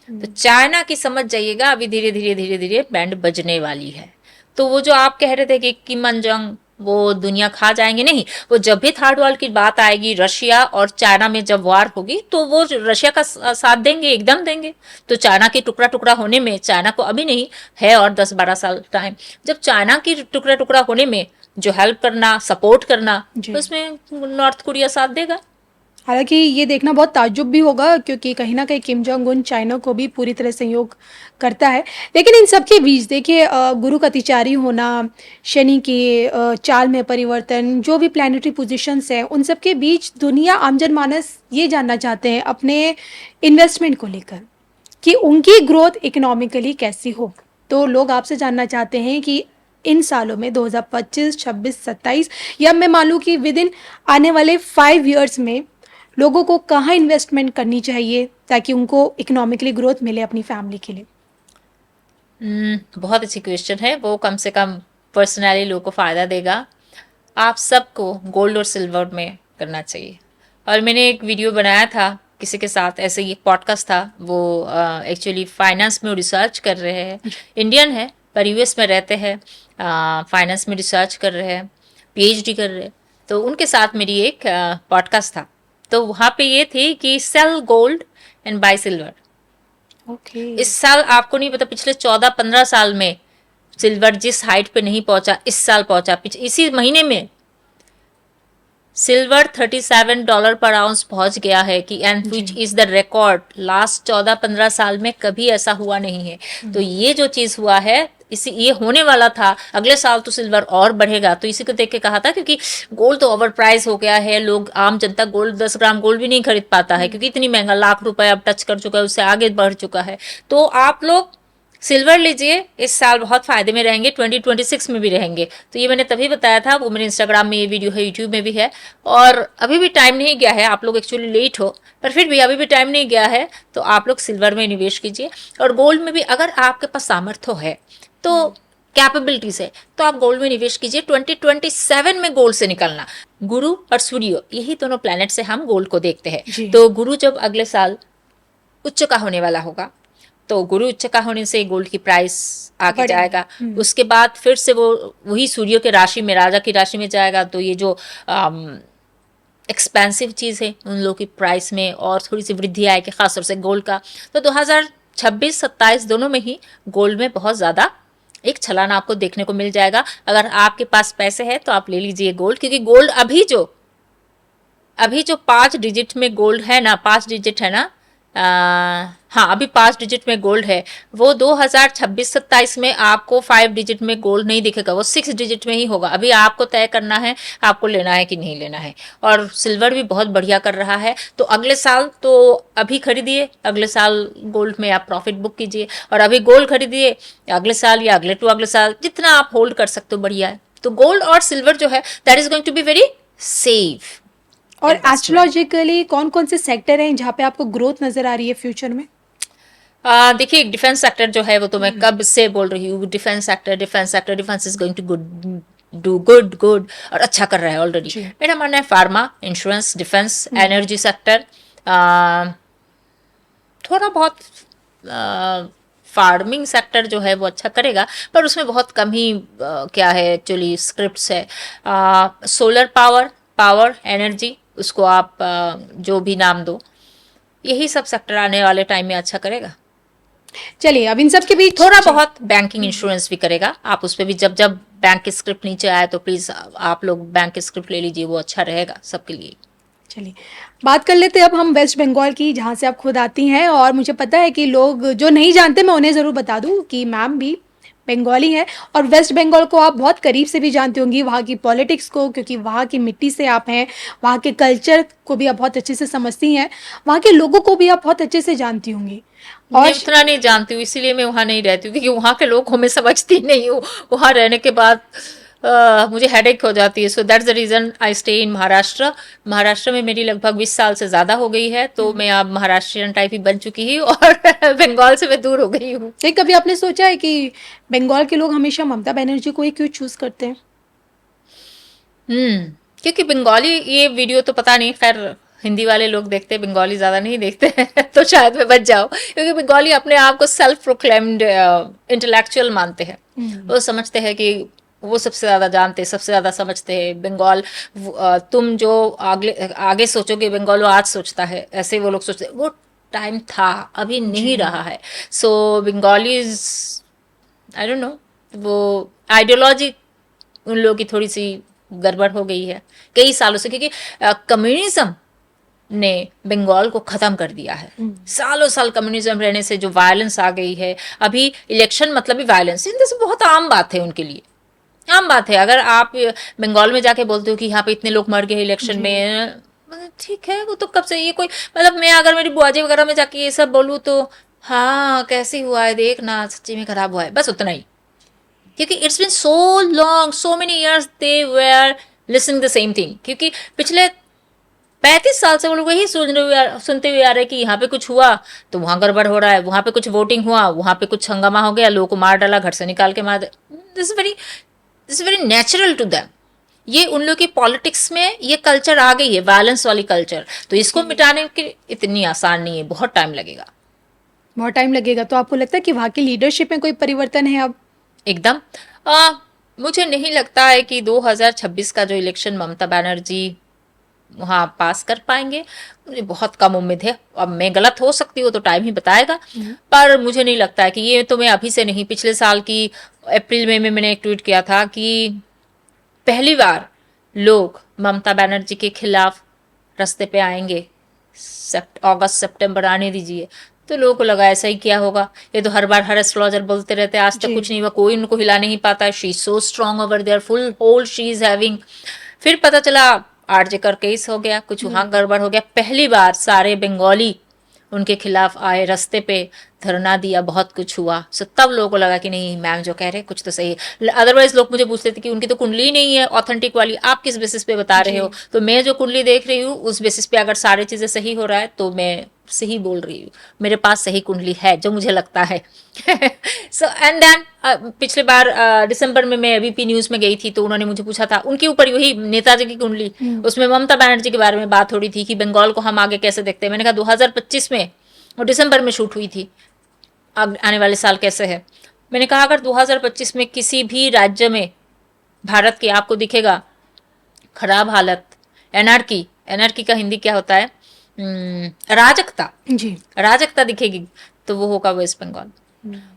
तो चाइना की समझ जाइएगा अभी धीरे धीरे धीरे धीरे बैंड बजने वाली है। तो वो जो आप कह रहे थे कि किम जंग वो दुनिया खा जाएंगे, नहीं, वो जब भी थर्ड वर्ल्ड की बात आएगी, रशिया और चाइना में जब वार होगी, तो वो रशिया का साथ देंगे, एकदम देंगे। तो चाइना की टुकड़ा टुकड़ा होने में, चाइना को अभी नहीं है और 10-12 साल टाइम, जब चाइना की टुकड़ा टुकड़ा होने में जो हेल्प करना, सपोर्ट करना, तो उसमें नॉर्थ कोरिया साथ देगा। हालांकि ये देखना बहुत ताज्जुब भी होगा, क्योंकि कहीं ना कहीं किम जोंग उन चाइना को भी पूरी तरह सहयोग करता है। लेकिन इन सब के बीच देखिए, गुरु का अतिचारी होना, शनि की चाल में परिवर्तन, जो भी प्लानिटरी पोजीशंस हैं, उन सब के बीच दुनिया, आम जनमानस ये जानना चाहते हैं अपने इन्वेस्टमेंट को लेकर कि उनकी ग्रोथ इकोनॉमिकली कैसी हो। तो लोग आपसे जानना चाहते हैं कि इन सालों में 2025, 26, 27, या मैं मान लूँ कि विद इन आने वाले 5 इयर्स में लोगों को कहाँ इन्वेस्टमेंट करनी चाहिए ताकि उनको इकोनॉमिकली ग्रोथ मिले अपनी फैमिली के लिए। बहुत अच्छी क्वेश्चन है, वो कम से कम पर्सनली लोगों को फायदा देगा। आप सबको गोल्ड और सिल्वर में करना चाहिए। और मैंने एक वीडियो बनाया था किसी के साथ, ऐसे ही पॉडकास्ट था, वो एक्चुअली फाइनेंस में रिसर्च कर रहे हैं, इंडियन है पर यूएस में रहते हैं, फाइनेंस में रिसर्च कर रहे हैं, पीएचडी कर रहे हैं। तो उनके साथ मेरी एक पॉडकास्ट था। तो वहाँ पे ये थी कि cell gold and bye silver. इस साल आपको नहीं पता, पिछले 14-15 साल में सिल्वर जिस हाइट पे नहीं पहुंचा, इस साल पहुंचा। इसी महीने में सिल्वर $37 पर आउंस पहुंच गया है कि and which is the record last 14-15 साल में कभी ऐसा हुआ नहीं है। तो ये जो चीज हुआ है, इसी ये होने वाला था। अगले साल तो सिल्वर और बढ़ेगा। तो इसी को देख के कहा था, क्योंकि गोल्ड तो ओवर प्राइस हो गया है, लोग, आम जनता गोल्ड 10 ग्राम गोल्ड भी नहीं खरीद पाता है, क्योंकि इतनी महंगा, लाख रुपए अब टच कर चुका है, उससे आगे बढ़ चुका है। तो आप लोग सिल्वर लीजिए, इस साल बहुत फायदे में रहेंगे, 2026 में भी रहेंगे। तो ये मैंने तभी बताया था, वो मेरे इंस्टाग्राम में ये वीडियो है, यूट्यूब में भी है। और अभी भी टाइम नहीं गया है, आप लोग एक्चुअली लेट हो, पर फिर भी अभी भी टाइम नहीं गया है, तो आप लोग सिल्वर में निवेश कीजिए। और गोल्ड में भी अगर आपके पास सामर्थ्य है, तो कैपेबिलिटीज है, तो आप गोल्ड में निवेश कीजिए। 2027 में गोल्ड से निकलना। गुरु और सूर्य, यही दोनों प्लैनेट से हम गोल्ड को देखते हैं। तो गुरु जब अगले साल उच्च का होने वाला होगा, तो गुरु उच्च का होने से गोल्ड की प्राइस आगे जाएगा। उसके बाद फिर से वो वही सूर्य के राशि में, राजा की राशि में जाएगा। तो ये जो एक्सपेंसिव चीज़ है, उन लोगों की प्राइस में और थोड़ी सी वृद्धि आएगी, खासतौर से गोल्ड का। तो 2026-27 दोनों में ही गोल्ड में बहुत ज़्यादा एक छलान आपको देखने को मिल जाएगा। अगर आपके पास पैसे हैं तो आप ले लीजिए गोल्ड, क्योंकि गोल्ड अभी जो 5 डिजिट में गोल्ड है ना, 5 डिजिट है ना, हाँ अभी 5 डिजिट में गोल्ड है, वो 2026-27 में आपको 5 डिजिट में गोल्ड नहीं दिखेगा, वो 6 डिजिट में ही होगा। अभी आपको तय करना है आपको लेना है कि नहीं लेना है। और सिल्वर भी बहुत बढ़िया कर रहा है। तो अगले साल तो अभी खरीदिए, अगले साल गोल्ड में आप प्रॉफिट बुक कीजिए। और अभी गोल्ड खरीदिए, अगले साल या अगले साल जितना आप होल्ड कर सकते हो बढ़िया है। तो गोल्ड और सिल्वर जो है, that is going to be very safe. और एस्ट्रोलॉजिकली कौन कौन से सेक्टर हैं जहाँ पे आपको ग्रोथ नजर आ रही है फ्यूचर में? देखिए, डिफेंस सेक्टर जो है वो तो मैं कब से बोल रही हूँ, defence is going to do good और अच्छा कर रहा है ऑलरेडी। मेरा मानना है pharma, insurance, defence, energy sector, थोड़ा बहुत फार्मिंग सेक्टर जो है वो अच्छा करेगा, पर उसमें बहुत कम ही क्या है एक्चुअली स्क्रिप्ट्स है। सोलर पावर एनर्जी, उसको आप जो भी नाम दो, यही सब सेक्टर आने वाले टाइम में अच्छा करेगा। चलिए, अब इन सब के बीच थोड़ा बहुत बैंकिंग इंश्योरेंस भी करेगा। आप उस पर भी जब बैंक की स्क्रिप्ट नीचे आए तो प्लीज आप लोग बैंक की स्क्रिप्ट ले लीजिए, वो अच्छा रहेगा सबके लिए। चलिए, बात कर लेते हैं अब हम वेस्ट बंगाल की, जहाँ से आप खुद आती हैं। और मुझे पता है कि लोग जो नहीं जानते, मैं उन्हें ज़रूर बता दूँ कि मैम भी बंगाली हैं और वेस्ट बंगाल को आप बहुत करीब से भी जानती होंगी, वहाँ की पॉलिटिक्स को, क्योंकि वहाँ की मिट्टी से आप हैं। वहाँ के कल्चर को भी आप बहुत अच्छे से समझती हैं, वहाँ के लोगों को भी आप बहुत अच्छे से जानती होंगी। और मैं उतना नहीं जानती हूँ, इसीलिए मैं वहां नहीं रहती हूँ, क्योंकि वहां के लोग को मैं समझती नहीं हूँ। वहां रहने के बाद मुझे हेडेक हो जाती है। So that's the reason I stay in Maharashtra. Maharashtra में मेरी लगभग 20 साल से ज्यादा हो गई है, तो मैं अब महाराष्ट्रियन टाइप ही बन चुकी हूँ और बंगाल से मैं दूर हो गई हूँ। ये कभी आपने सोचा है कि बंगाल के लोग हमेशा ममता बनर्जी को ही क्यों चूज करते हैं? हम्म, क्योंकि बंगाली, ये वीडियो तो पता नहीं, खैर हिंदी वाले लोग देखते हैं, बंगाली ज्यादा नहीं देखते हैं तो शायद मैं बच जाऊं, क्योंकि बंगाली अपने आप को सेल्फ प्रोक्लेम्ड इंटेलेक्चुअल मानते हैं। वो समझते हैं कि वो सबसे ज्यादा जानते हैं, सबसे ज्यादा समझते हैं। बंगाल तुम जो आगे आगे सोचोगे, बंगाल आज सोचता है, ऐसे वो लोग सोचते हैं। वो टाइम था, अभी नहीं रहा है। सो बंगालीज, आई डोंट नो, वो आइडियोलॉजी उन लोगों की थोड़ी सी गड़बड़ हो गई है कई सालों से, क्योंकि कम्युनिज्म ने बंगाल को खत्म कर दिया है। सालों साल कम्युनिज्म रहने से जो वायलेंस आ गई है, अभी इलेक्शन मतलब ही वायलेंस, ये बहुत आम बात है उनके लिए, आम बात है। अगर आप बंगाल में जाके बोलते हो कि यहाँ पे इतने लोग मर गए इलेक्शन में, मतलब ठीक है, वो तो कब से ये कोई, मतलब मैं अगर मेरी बुआजी वगैरह में जाके ये सब बोलूँ तो हाँ कैसे हुआ है देखना, सच्ची में खराब हुआ है, बस उतना ही। क्योंकि it's been so long, so many years they were listening the same thing. क्योंकि पिछले 35 साल से वो लोग वही सुनते हुए आ रहे हैं कि यहाँ पे कुछ हुआ तो वहां गड़बड़ हो रहा है, वहां पे कुछ वोटिंग हुआ, वहां पे कुछ हंगामा हो गया, लोगों को मार डाला, घर से निकाल के मार this very natural to them. ये उन लोग की पॉलिटिक्स में ये कल्चर आ गई है, वायलेंस वाली कल्चर। तो इसको मिटाने की इतनी आसान नहीं है, बहुत टाइम लगेगा। बहुत टाइम लगेगा। तो आपको लगता है कि वहाँ की लीडरशिप में कोई परिवर्तन है अब? एकदम। मुझे नहीं लगता है कि 2026 का जो इलेक्शन ममता बनर्जी वहाँ पास कर पाएंगे। मुझे बहुत कम उम्मीद है। अब मैं गलत हो सकती हूँ तो टाइम ही बताएगा, पर मुझे नहीं लगता है कि ये, तो मैं अभी से नहीं, पिछले साल की अप्रैल में मैंने एक ट्वीट किया था कि पहली बार लोग ममता बनर्जी के खिलाफ रास्ते पे आएंगे। अगस्त सितंबर आने दीजिए। तो लोगों को लगा ऐसा ही क्या होगा, ये तो हर बार हर एस्ट्रोलॉजर बोलते रहते हैं, आज तक जी। कुछ नहीं हुआ, कोई उनको हिला नहीं पाता है। She is so strong over there, full hold she is having. फिर पता चला आरजे कर केस हो गया, कुछ वहां गड़बड़ हो गया। पहली बार सारे बंगाली उनके खिलाफ आए, रास्ते पे धरना दिया, बहुत कुछ हुआ। सो तब लोगों को लगा कि नहीं, मैम जो कह रहे हैं कुछ तो सही है। अदरवाइज लोग मुझे पूछते थे कि उनकी तो कुंडली नहीं है ऑथेंटिक वाली, आप किस बेसिस पे बता रहे हो? तो मैं जो कुंडली देख रही हूँ उस बेसिस पे अगर सारी चीजें सही हो रहा है तो मैं सही बोल रही हूँ। मेरे पास सही कुंडली है जो मुझे लगता है। सो एंड देन पिछले बार दिसंबर में मैं एबीपी न्यूज में गई थी, तो उन्होंने मुझे पूछा था, उनके ऊपर वही नेताजी की कुंडली, उसमें ममता बनर्जी के बारे में बात हो रही थी कि बंगाल को हम आगे कैसे देखते हैं। मैंने कहा 2025 में और दिसंबर में शूट हुई थी, अब आने वाले साल कैसे है। मैंने कहा अगर 2025 में किसी भी राज्य में भारत के आपको दिखेगा खराब हालत, एनआरकी, एनआरकी का हिंदी क्या होता है, अराजकता, जी। अराजकता दिखेगी, तो वो होगा वेस्ट बंगाल।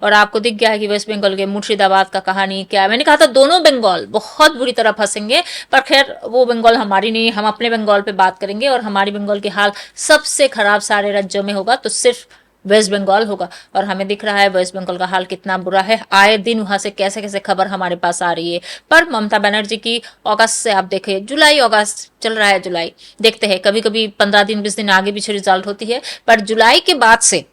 और आपको दिख गया है कि वेस्ट बंगाल के मुर्शिदाबाद का कहानी क्या है। मैंने कहा था दोनों बंगाल बहुत बुरी तरह फंसेंगे, पर खैर वो बंगाल हमारी नहीं, हम अपने बंगाल पे बात करेंगे। और हमारी बंगाल के हाल सबसे खराब सारे राज्यों में होगा तो सिर्फ वेस्ट बंगाल होगा। और हमें दिख रहा है वेस्ट बंगाल का हाल कितना बुरा है, आए दिन वहां से कैसे कैसे खबर हमारे पास आ रही है। पर ममता बनर्जी की अगस्त से आप देखिए, जुलाई अगस्त चल रहा है, जुलाई देखते हैं, कभी कभी 15 दिन 20 दिन आगे पीछे रिजल्ट होती है, पर जुलाई के बाद से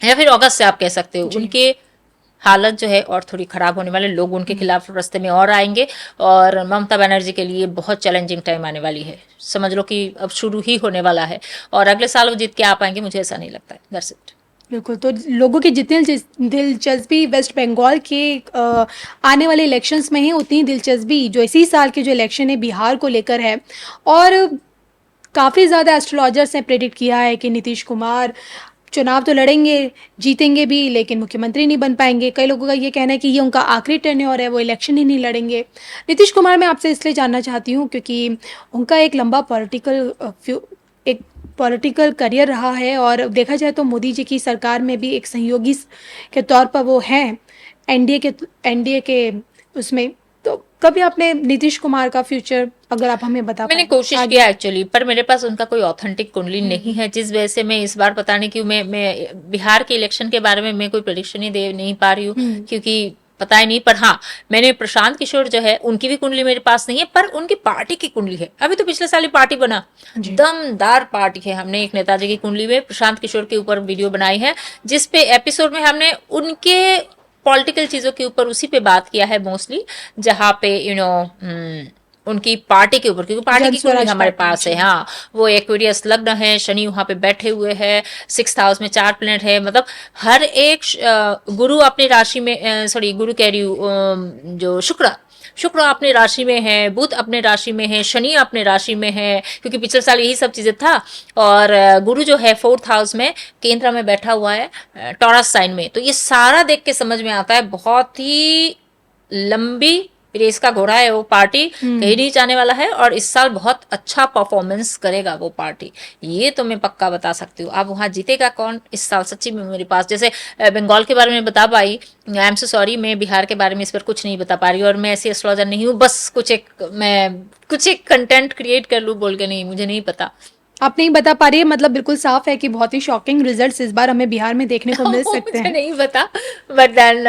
या फिर अगस्त से आप कह सकते हो, उनके हालत जो है और थोड़ी खराब होने वाले, लोग उनके खिलाफ रास्ते में और आएंगे। और ममता बनर्जी के लिए बहुत चैलेंजिंग टाइम आने वाली है, समझ लो कि अब शुरू ही होने वाला है। और अगले साल वो जीत के आ पाएंगे, मुझे ऐसा नहीं लगता है। That's it. बिल्कुल। तो लोगों की जितनी दिलचस्पी वेस्ट बंगाल के आने वाले इलेक्शंस में है, उतनी दिलचस्पी जो इसी साल के जो इलेक्शन है बिहार को लेकर है। और काफ़ी ज़्यादा एस्ट्रोलॉजर्स ने प्रेडिक्ट किया है कि नीतीश कुमार चुनाव तो लड़ेंगे, जीतेंगे भी, लेकिन मुख्यमंत्री नहीं बन पाएंगे। कई लोगों का ये कहना है कि ये उनका आखिरी टेन्योर है, वो इलेक्शन ही नहीं लड़ेंगे। नीतीश कुमार, मैं आपसे इसलिए जानना चाहती हूँ क्योंकि उनका एक लंबा पॉलिटिकल करियर रहा है, और देखा जाए तो मोदी जी की सरकार में भी एक सहयोगी के तौर पर वो हैं, एनडीए के उसमें तो कभी आपने नीतीश कुमार का फ्यूचर अगर आप हमें बता मैंने पाए कोशिश आगे। किया एक्चुअली, पर मेरे पास उनका कोई ऑथेंटिक कुंडली नहीं है, जिस वजह से मैं इस बार पता नहीं क्यों मैं बिहार के इलेक्शन के बारे में मैं कोई प्रेडिक्शन ही दे नहीं पा रही हूँ, क्योंकि पता ही नहीं। पर हाँ, मैंने प्रशांत किशोर जो है उनकी भी कुंडली मेरे पास नहीं है, पर उनकी पार्टी की कुंडली है। अभी तो पिछले साल ही पार्टी बना, जी। दमदार पार्टी है। हमने एक नेताजी की कुंडली में प्रशांत किशोर के ऊपर वीडियो बनाई है, जिसपे एपिसोड में हमने उनके पॉलिटिकल चीजों के ऊपर उसी पे बात किया है मोस्टली, जहाँ पे उनकी पार्टी के ऊपर, क्योंकि पार्टी जन की कुंडली स्वराज हमारे पार्टी, पास है। जी। हाँ, वो एक्वेरियस लग्न है, शनि वहां पे बैठे हुए हैं, 6th हाउस में 4 प्लेनेट है, मतलब हर एक गुरु अपनी राशि में, सॉरी गुरु कह रही हूँ, जो शुक्र अपने राशि में है, बुध अपने राशि में है, शनि अपने राशि में है, क्योंकि पिछले साल यही सब चीजें था। और गुरु जो है 4th हाउस में केंद्र में बैठा हुआ है, टॉरस साइन में। तो ये सारा देख के समझ में आता है, बहुत ही लंबी रेस का घोड़ा है वो पार्टी, कहीं नहीं जाने वाला है, और इस साल बहुत अच्छा परफॉर्मेंस करेगा वो पार्टी, ये तो मैं पक्का बता सकती हूँ। अब वहां जीतेगा कौन इस साल, सच्ची में मेरे पास, जैसे बंगाल के बारे में बता पाई, आई एम सो सॉरी, मैं बिहार के बारे में इस पर कुछ नहीं बता पा रही हूँ, और मैं ऐसी एस्ट्रोलॉजर नहीं हूँ, बस कुछ एक कंटेंट क्रिएट कर लूँ बोल के, नहीं, मुझे नहीं पता। आप नहीं बता पा रही है, मतलब बिल्कुल साफ है कि बहुत ही शॉकिंग रिजल्ट्स इस बार हमें बिहार में देखने को मिल वो सकते मुझे हैं। नहीं पता, बट देन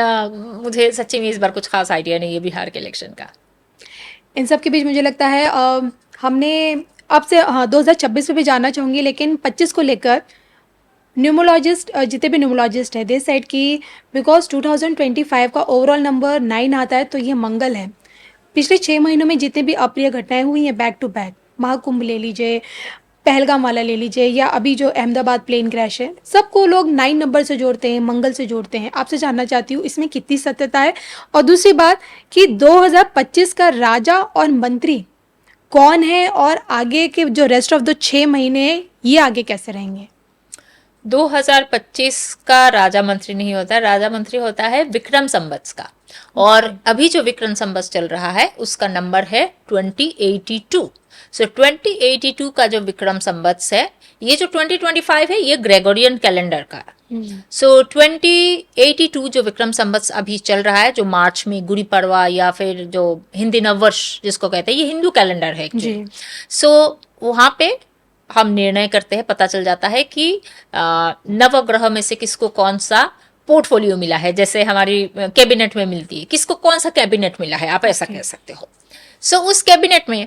मुझे सच्ची में इस बार कुछ खास आइडिया नहीं है बिहार के इलेक्शन का। इन सब के बीच मुझे लगता है हमने आपसे, हाँ, 2026 पे भी जानना चाहूँगी, लेकिन 25 को लेकर न्यूमोलॉजिस्ट, जितने भी न्यूमोलॉजिस्ट हैं, दे सेड कि बिकॉज 2025 का ओवरऑल नंबर 9 आता है, तो ये मंगल है। पिछले 6 महीनों में जितनी भी अप्रिय घटनाएं हुई हैं बैक टू बैक, महाकुंभ ले लीजिए, पहलगाम वाला ले लीजिए, या अभी जो अहमदाबाद प्लेन क्रैश है, सबको लोग 9 नंबर से जोड़ते हैं, मंगल से जोड़ते हैं। आपसे जानना चाहती हूँ इसमें कितनी सत्यता है, और दूसरी बात कि 2025 का राजा और मंत्री कौन है, और आगे के जो रेस्ट ऑफ द 6 महीने हैं, ये आगे कैसे रहेंगे। 2025 का राजा मंत्री नहीं होता, राजा मंत्री होता है विक्रम संवत्स का, और अभी जो विक्रम संवत्स चल रहा है उसका नंबर है 2082। सो 2082 का जो विक्रम संवत्स है, ये जो 2025 है ये ग्रेगोरियन कैलेंडर का। सो 2082 जो विक्रम संवत्स अभी चल रहा है, जो मार्च में गुड़ी पड़वा या फिर जो हिंदी नववर्ष जिसको कहते हैं, ये हिंदू कैलेंडर है। जी। सो वहां पे हम निर्णय करते हैं, पता चल जाता है कि नवग्रह में से किसको कौन सा पोर्टफोलियो मिला है, जैसे हमारी कैबिनेट में मिलती है, किसको कौन सा कैबिनेट मिला है, आप ऐसा कह सकते हो। सो उस कैबिनेट में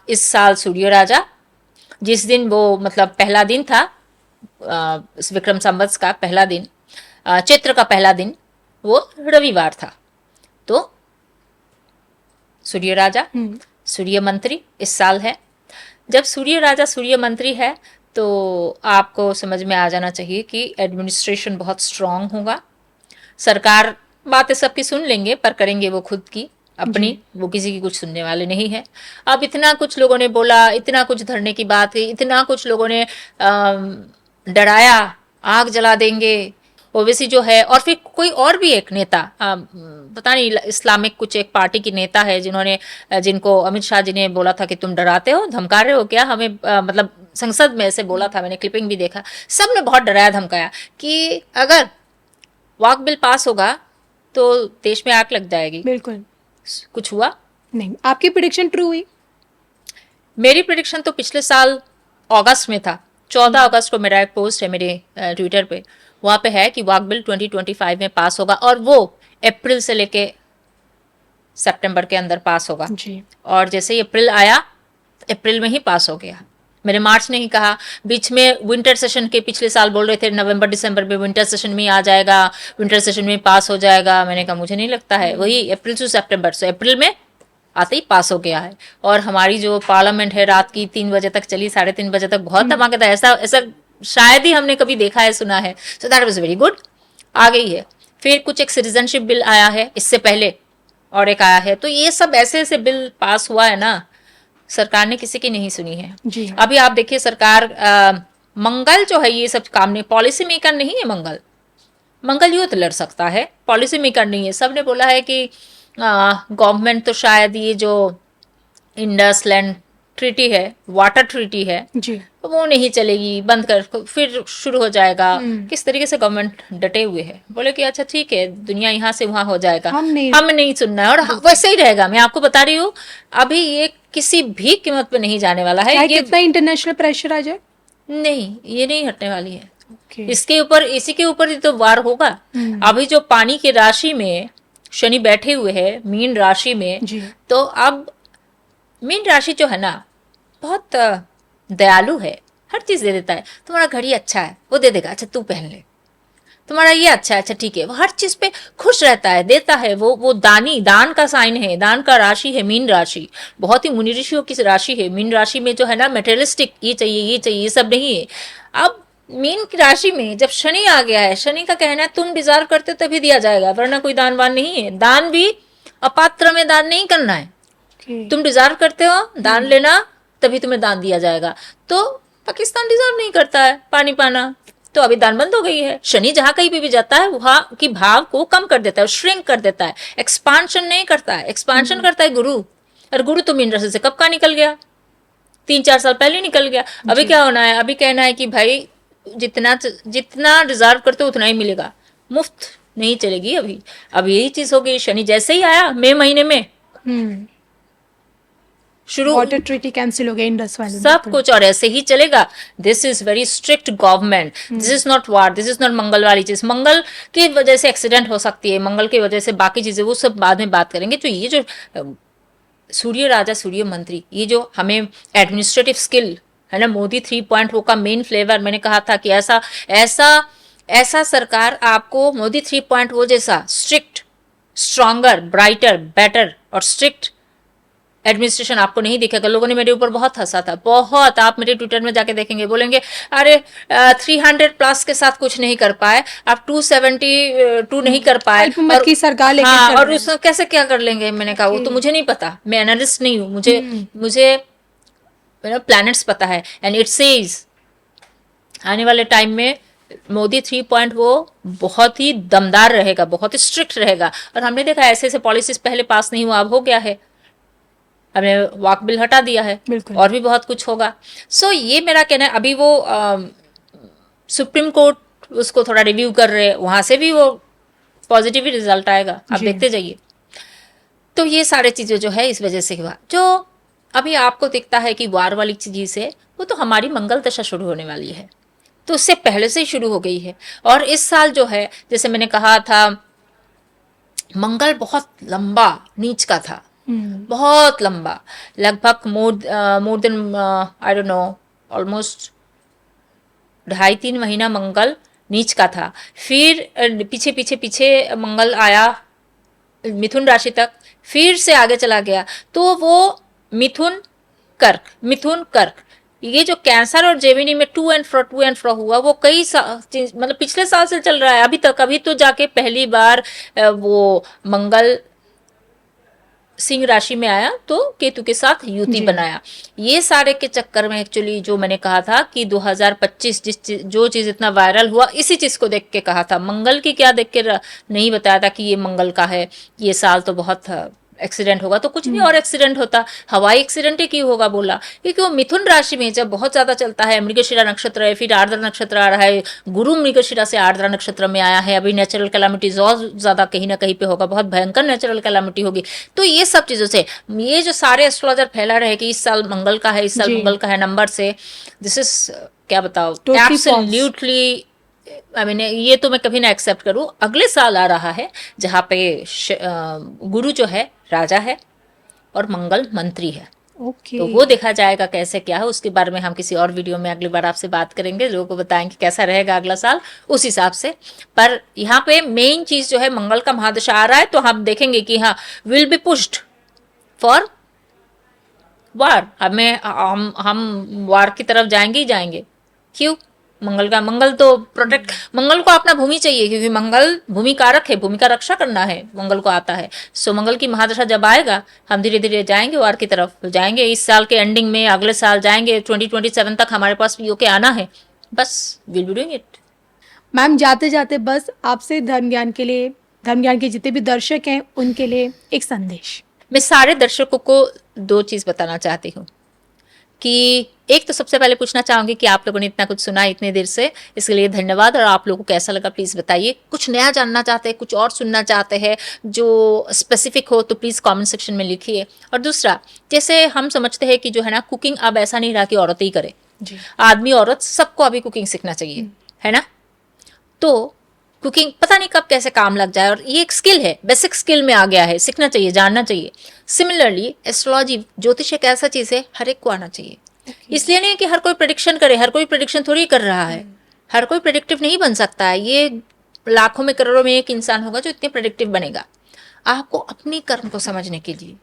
इस साल सूर्य राजा, जिस दिन वो मतलब पहला दिन था, इस विक्रम संवत्स का पहला दिन, चैत्र का पहला दिन, वो रविवार था। तो सूर्य राजा, सूर्य मंत्री इस साल है। जब सूर्य राजा सूर्य मंत्री है, तो आपको समझ में आ जाना चाहिए कि एडमिनिस्ट्रेशन बहुत स्ट्रांग होगा। सरकार बातें सबकी सुन लेंगे, पर करेंगे वो खुद की अपनी, वो किसी की कुछ सुनने वाले नहीं है। अब इतना कुछ लोगों ने बोला, इतना कुछ धरने की बात की, इतना कुछ लोगों ने डराया, आग जला देंगे, ओवैसी जो है, और फिर कोई और भी एक नेता, पता नहीं इस्लामिक कुछ एक पार्टी की नेता है, जिन्होंने जिनको अमित शाह जी ने बोला था कि तुम डराते हो, धमका रहे हो क्या हमें, मतलब संसद में ऐसे बोला था, मैंने क्लिपिंग भी देखा। सब ने बहुत डराया धमकाया कि अगर वाक बिल पास होगा तो देश में आग लग जाएगी। बिल्कुल कुछ हुआ नहीं। आपकी प्रिडिक्शन ट्रू हुई? मेरी प्रिडिक्शन तो पिछले साल अगस्त में था, 14 अगस्त को मेरा एक पोस्ट है मेरे ट्विटर पे, वहां पे है कि वाक बिल 2025 में पास होगा, और वो अप्रैल से लेके सितंबर के अंदर पास होगा। जी। और जैसे ही अप्रैल आया, अप्रैल में ही पास हो गया। मैंने मार्च नहीं कहा, बीच में विंटर सेशन के पिछले साल बोल रहे थे नवंबर दिसंबर में विंटर सेशन में आ जाएगा, विंटर सेशन में पास हो जाएगा। मैंने कहा मुझे नहीं लगता है, वही अप्रैल से सितंबर, से अप्रैल में आते ही पास हो गया है। और हमारी जो पार्लियामेंट है रात की 3 बजे तक चली, 3:30 बजे तक, बहुत धमाकेदार, ऐसा ऐसा शायद ही हमने कभी देखा है, सुना है। So that was very good, आ गई है। फिर कुछ एक सिटीजनशिप बिल आया है इससे पहले, और एक आया है। तो ये सब ऐसे ऐसे बिल पास हुआ है ना, सरकार ने किसी की नहीं सुनी है। जी। अभी आप देखिए सरकार, मंगल जो है ये सब काम नहीं, पॉलिसी मेकर नहीं है मंगल, मंगल युद्ध लड़ सकता है, पॉलिसी मेकर नहीं है। सबने बोला है कि गवर्नमेंट तो शायद ये जो इंडस लैंड ट्रीटी है, वाटर ट्रीटी है, जी। तो वो नहीं चलेगी, बंद कर, फिर शुरू हो जाएगा। किस तरीके से गवर्नमेंट डटे हुए है, बोले कि अच्छा ठीक है, दुनिया यहाँ से वहां हो जाएगा, हम नहीं सुनना है, और वैसे ही रहेगा। मैं आपको बता रही हूँ, अभी ये किसी भी कीमत पे नहीं जाने वाला है। चाहे ये कितना इंटरनेशनल प्रेशर आ जाए, नहीं, ये नहीं हटने वाली है। ओके। इसके ऊपर, इसी के ऊपर ही तो वार होगा। अभी जो पानी की राशि में शनि बैठे हुए हैं, मीन राशि में, जी। तो अब मीन राशि जो है ना, बहुत दयालु है, हर चीज दे देता है। तुम्हारा घड़ी अच्छा है, वो दे देगा, अच्छा तू पहन ले। तुम्हारा ये अच्छा है, अच्छा ठीक है, वो हर चीज पे खुश रहता है, देता है। वो दानी, दान का साइन है, दान का राशि है मीन राशि। बहुत ही मुनि ऋषियों की राशि है मीन राशि में, जो है ना मेटेरियलिस्टिक, ये चाहिए ये चाहिए, ये सब नहीं है। अब मीन की राशि में जब शनि आ गया है, शनि का कहना है तुम डिजार्व करते हो तभी दिया जाएगा, वरना कोई दान वान नहीं है। दान भी अपात्र में दान नहीं करना है, तुम डिजार्व करते हो दान लेना, तभी तुम्हें दान दिया जाएगा। तो पाकिस्तान डिजर्व नहीं करता है पानी पाना, तो अभी दान बंद हो गई है। शनि जहां कहीं पे भी जाता है, वहां की भाव को कम कर देता है, श्रिंक कर देता है, एक्सपांशन नहीं करता है। एक्सपांशन करता है गुरु, और गुरु तो मीन राशि से कब का निकल गया, 3-4 साल पहले निकल गया। अभी क्या होना है, अभी कहना है कि भाई जितना जितना डिजर्व करते हो उतना ही मिलेगा, मुफ्त नहीं चलेगी। अभी यही चीज हो गई। शनि जैसे ही आया मई महीने में, शुरू वाटर ट्रीटी कैंसिल हो गया इंडस वैली, सब कुछ, और ऐसे ही चलेगा। This is very strict government, this is not war, this is not Mangal वाली चीज। मंगल की वजह से एक्सीडेंट हो सकती है, मंगल की वजह से बाकी चीजें, वो सब बाद में बात करेंगे। तो ये जो सूर्य राजा सूर्य मंत्री, ये जो हमें एडमिनिस्ट्रेटिव स्किल है ना, मोदी 3.0 का मेन फ्लेवर, मैंने कहा था कि ऐसा ऐसा ऐसा सरकार आपको मोदी 3.0 जैसा स्ट्रिक्ट, स्ट्रॉन्गर, ब्राइटर, बेटर और स्ट्रिक्ट एडमिनिस्ट्रेशन आपको नहीं दिखेगा। लोगों ने मेरे ऊपर बहुत हंसा था, बहुत। आप मेरे ट्विटर में जाके देखेंगे, बोलेंगे अरे 300+ के साथ कुछ नहीं कर पाए, आप 272 नहीं कर पाए, अल्पमत की सरकार लेके हाँ, चल और रहे हैं। उसमें कैसे क्या कर लेंगे। मैंने कहा वो तो मुझे नहीं पता, मैं एनालिस्ट नहीं हूँ, मुझे प्लैनेट्स पता है। एंड इट सेज आने वाले टाइम में मोदी 3.0 बहुत ही दमदार रहेगा, बहुत ही स्ट्रिक्ट रहेगा। और हमने देखा ऐसे ऐसे पॉलिसीज पहले पास नहीं हुआ, अब हो गया है, हमने वाक बिल हटा दिया है, और भी बहुत कुछ होगा। सो ये मेरा कहना है। अभी वो सुप्रीम कोर्ट उसको थोड़ा रिव्यू कर रहे हैं, वहां से भी वो पॉजिटिव रिजल्ट आएगा, आप देखते जाइए। तो ये सारे चीजें जो है इस वजह से हुआ। जो अभी आपको दिखता है कि वार वाली चीज है, वो तो हमारी मंगल दशा शुरू होने वाली है, तो उससे पहले से ही शुरू हो गई है। और इस साल जो है, जैसे मैंने कहा था, मंगल बहुत लंबा नीच का था, बहुत लंबा, लगभग more than I don't know, almost 2.5-3 महीना मंगल नीच का था। फिर पीछे पीछे पीछे मंगल आया मिथुन राशि तक, फिर से आगे चला गया, तो वो मिथुन कर्क, ये जो कैंसर और जेमिनी में टू एंड फ्रो हुआ, वो कई मतलब पिछले साल से चल रहा है अभी तक। अभी तो जाके पहली बार वो मंगल सिंह राशि में आया, तो केतु के साथ युति बनाया। ये सारे के चक्कर में एक्चुअली जो मैंने कहा था कि 2025 जो चीज इतना वायरल हुआ, इसी चीज को देख के कहा था। मंगल की क्या देख के नहीं बताया था कि ये मंगल का है, ये साल तो बहुत एक्सीडेंट होगा, तो कुछ भी और एक्सीडेंट होता। हवाई एक्सीडेंट ही क्यों होगा बोला, क्योंकि वो मिथुन राशि में जब बहुत ज्यादा चलता है, मृगशिरा नक्षत्र है, फिर आर्द्रा नक्षत्र आ रहा है, गुरु मृगशिरा से आर्द्रा नक्षत्र में आया है। अभी नेचुरल कैलामिटीज और ज्यादा कहीं ना कहीं पे होगा, बहुत भयंकर नेचुरल कैलामिटी होगी। तो ये सब चीजों से ये जो सारे एस्ट्रोलॉजर फैला रहे कि इस साल मंगल का है, इस साल मंगल का है नंबर से, दिस इज क्या बताओ, एब्सोल्युटली आई मीन ये तो मैं कभी ना एक्सेप्ट करूं। अगले साल आ रहा है जहां पे गुरु जो है राजा है और मंगल मंत्री है। तो वो देखा जाएगा कैसे क्या है, उसके बारे में हम किसी और वीडियो में अगली बार आपसे बात करेंगे, लोगों को बताएंगे कैसा रहेगा अगला साल उस हिसाब से। पर यहाँ पे मेन चीज जो है, मंगल का महादशा आ रहा है, तो हम देखेंगे कि हाँ विल बी पुश्ड फॉर वार। हम वार की तरफ जाएंगे ही जाएंगे। क्यों? मंगल तो प्रोटेक्ट, मंगल को अपना भूमि चाहिए, क्योंकि मंगल भूमि कारक है, भूमि का रक्षा करना है, मंगल को आता है। सो मंगल की महादशा जब आएगा, हम धीरे धीरे जाएंगे वार की तरफ, जाएंगे इस साल के एंडिंग में, अगले साल जाएंगे 2027 तक हमारे पास पीओ के आना है, बस will be doing it. Ma'am जाते जाते बस आपसे धर्म ज्ञान के जितने भी दर्शक हैं उनके लिए एक संदेश। मैं सारे दर्शकों को 2 चीज बताना चाहती हूँ। कि एक तो सबसे पहले पूछना चाहूंगी कि आप लोगों ने इतना कुछ सुना इतने देर से, इसके लिए धन्यवाद। और आप लोगों को कैसा लगा प्लीज़ बताइए। कुछ नया जानना चाहते हैं, कुछ और सुनना चाहते हैं जो स्पेसिफिक हो तो प्लीज़ कमेंट सेक्शन में लिखिए। और दूसरा, जैसे हम समझते हैं कि जो है ना कुकिंग अब ऐसा नहीं रहा कि औरत ही करे, जी। आदमी औरत सबको अभी कुकिंग सीखना चाहिए, है ना। तो कुकिंग पता नहीं कब कैसे काम लग जाए, और ये एक स्किल है, बेसिक स्किल में आ गया है, सीखना चाहिए, जानना चाहिए। सिमिलरली एस्ट्रोलॉजी, ज्योतिष एक ऐसा चीज है हर एक को आना चाहिए। इसलिए नहीं कि हर कोई प्रेडिक्शन करे, हर कोई प्रेडिक्शन थोड़ी कर रहा है, हर कोई प्रेडिक्टिव नहीं बन सकता है। ये लाखों में करोड़ों में एक इंसान होगा जो इतने प्रेडिक्टिव बनेगा। आपको अपनी कर्म को समझने के लिए,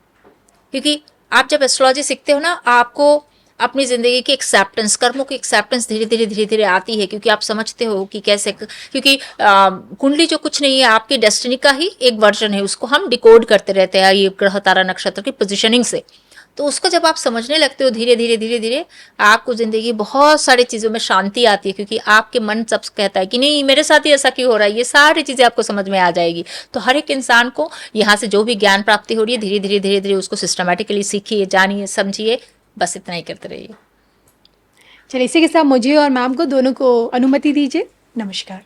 क्योंकि आप जब एस्ट्रोलॉजी सीखते हो ना, आपको अपनी जिंदगी की एक्सेप्टेंस, कर्मों की एक्सेप्टेंस धीरे धीरे आती है, क्योंकि आप समझते हो कि कैसे, क्योंकि कुंडली जो कुछ नहीं है, आपकी डेस्टिनी का ही एक वर्जन है, उसको हम डिकोड करते रहते हैं ये ग्रह तारा नक्षत्र की पोजिशनिंग से। तो उसको जब आप समझने लगते हो धीरे धीरे आपको जिंदगी बहुत सारी चीज़ों में शांति आती है, क्योंकि आपके मन सब कहता है कि नहीं मेरे साथ ही ऐसा क्यों हो रहा है, ये सारी चीज़ें आपको समझ में आ जाएगी। तो हर एक इंसान को यहाँ से जो भी ज्ञान प्राप्ति हो रही है धीरे धीरे उसको सिस्टमेटिकली सीखिए, जानिए, समझिए, बस इतना ही करते रहिए। चलिए, इसी के साथ मुझे और मैम को दोनों को अनुमति दीजिए। नमस्कार।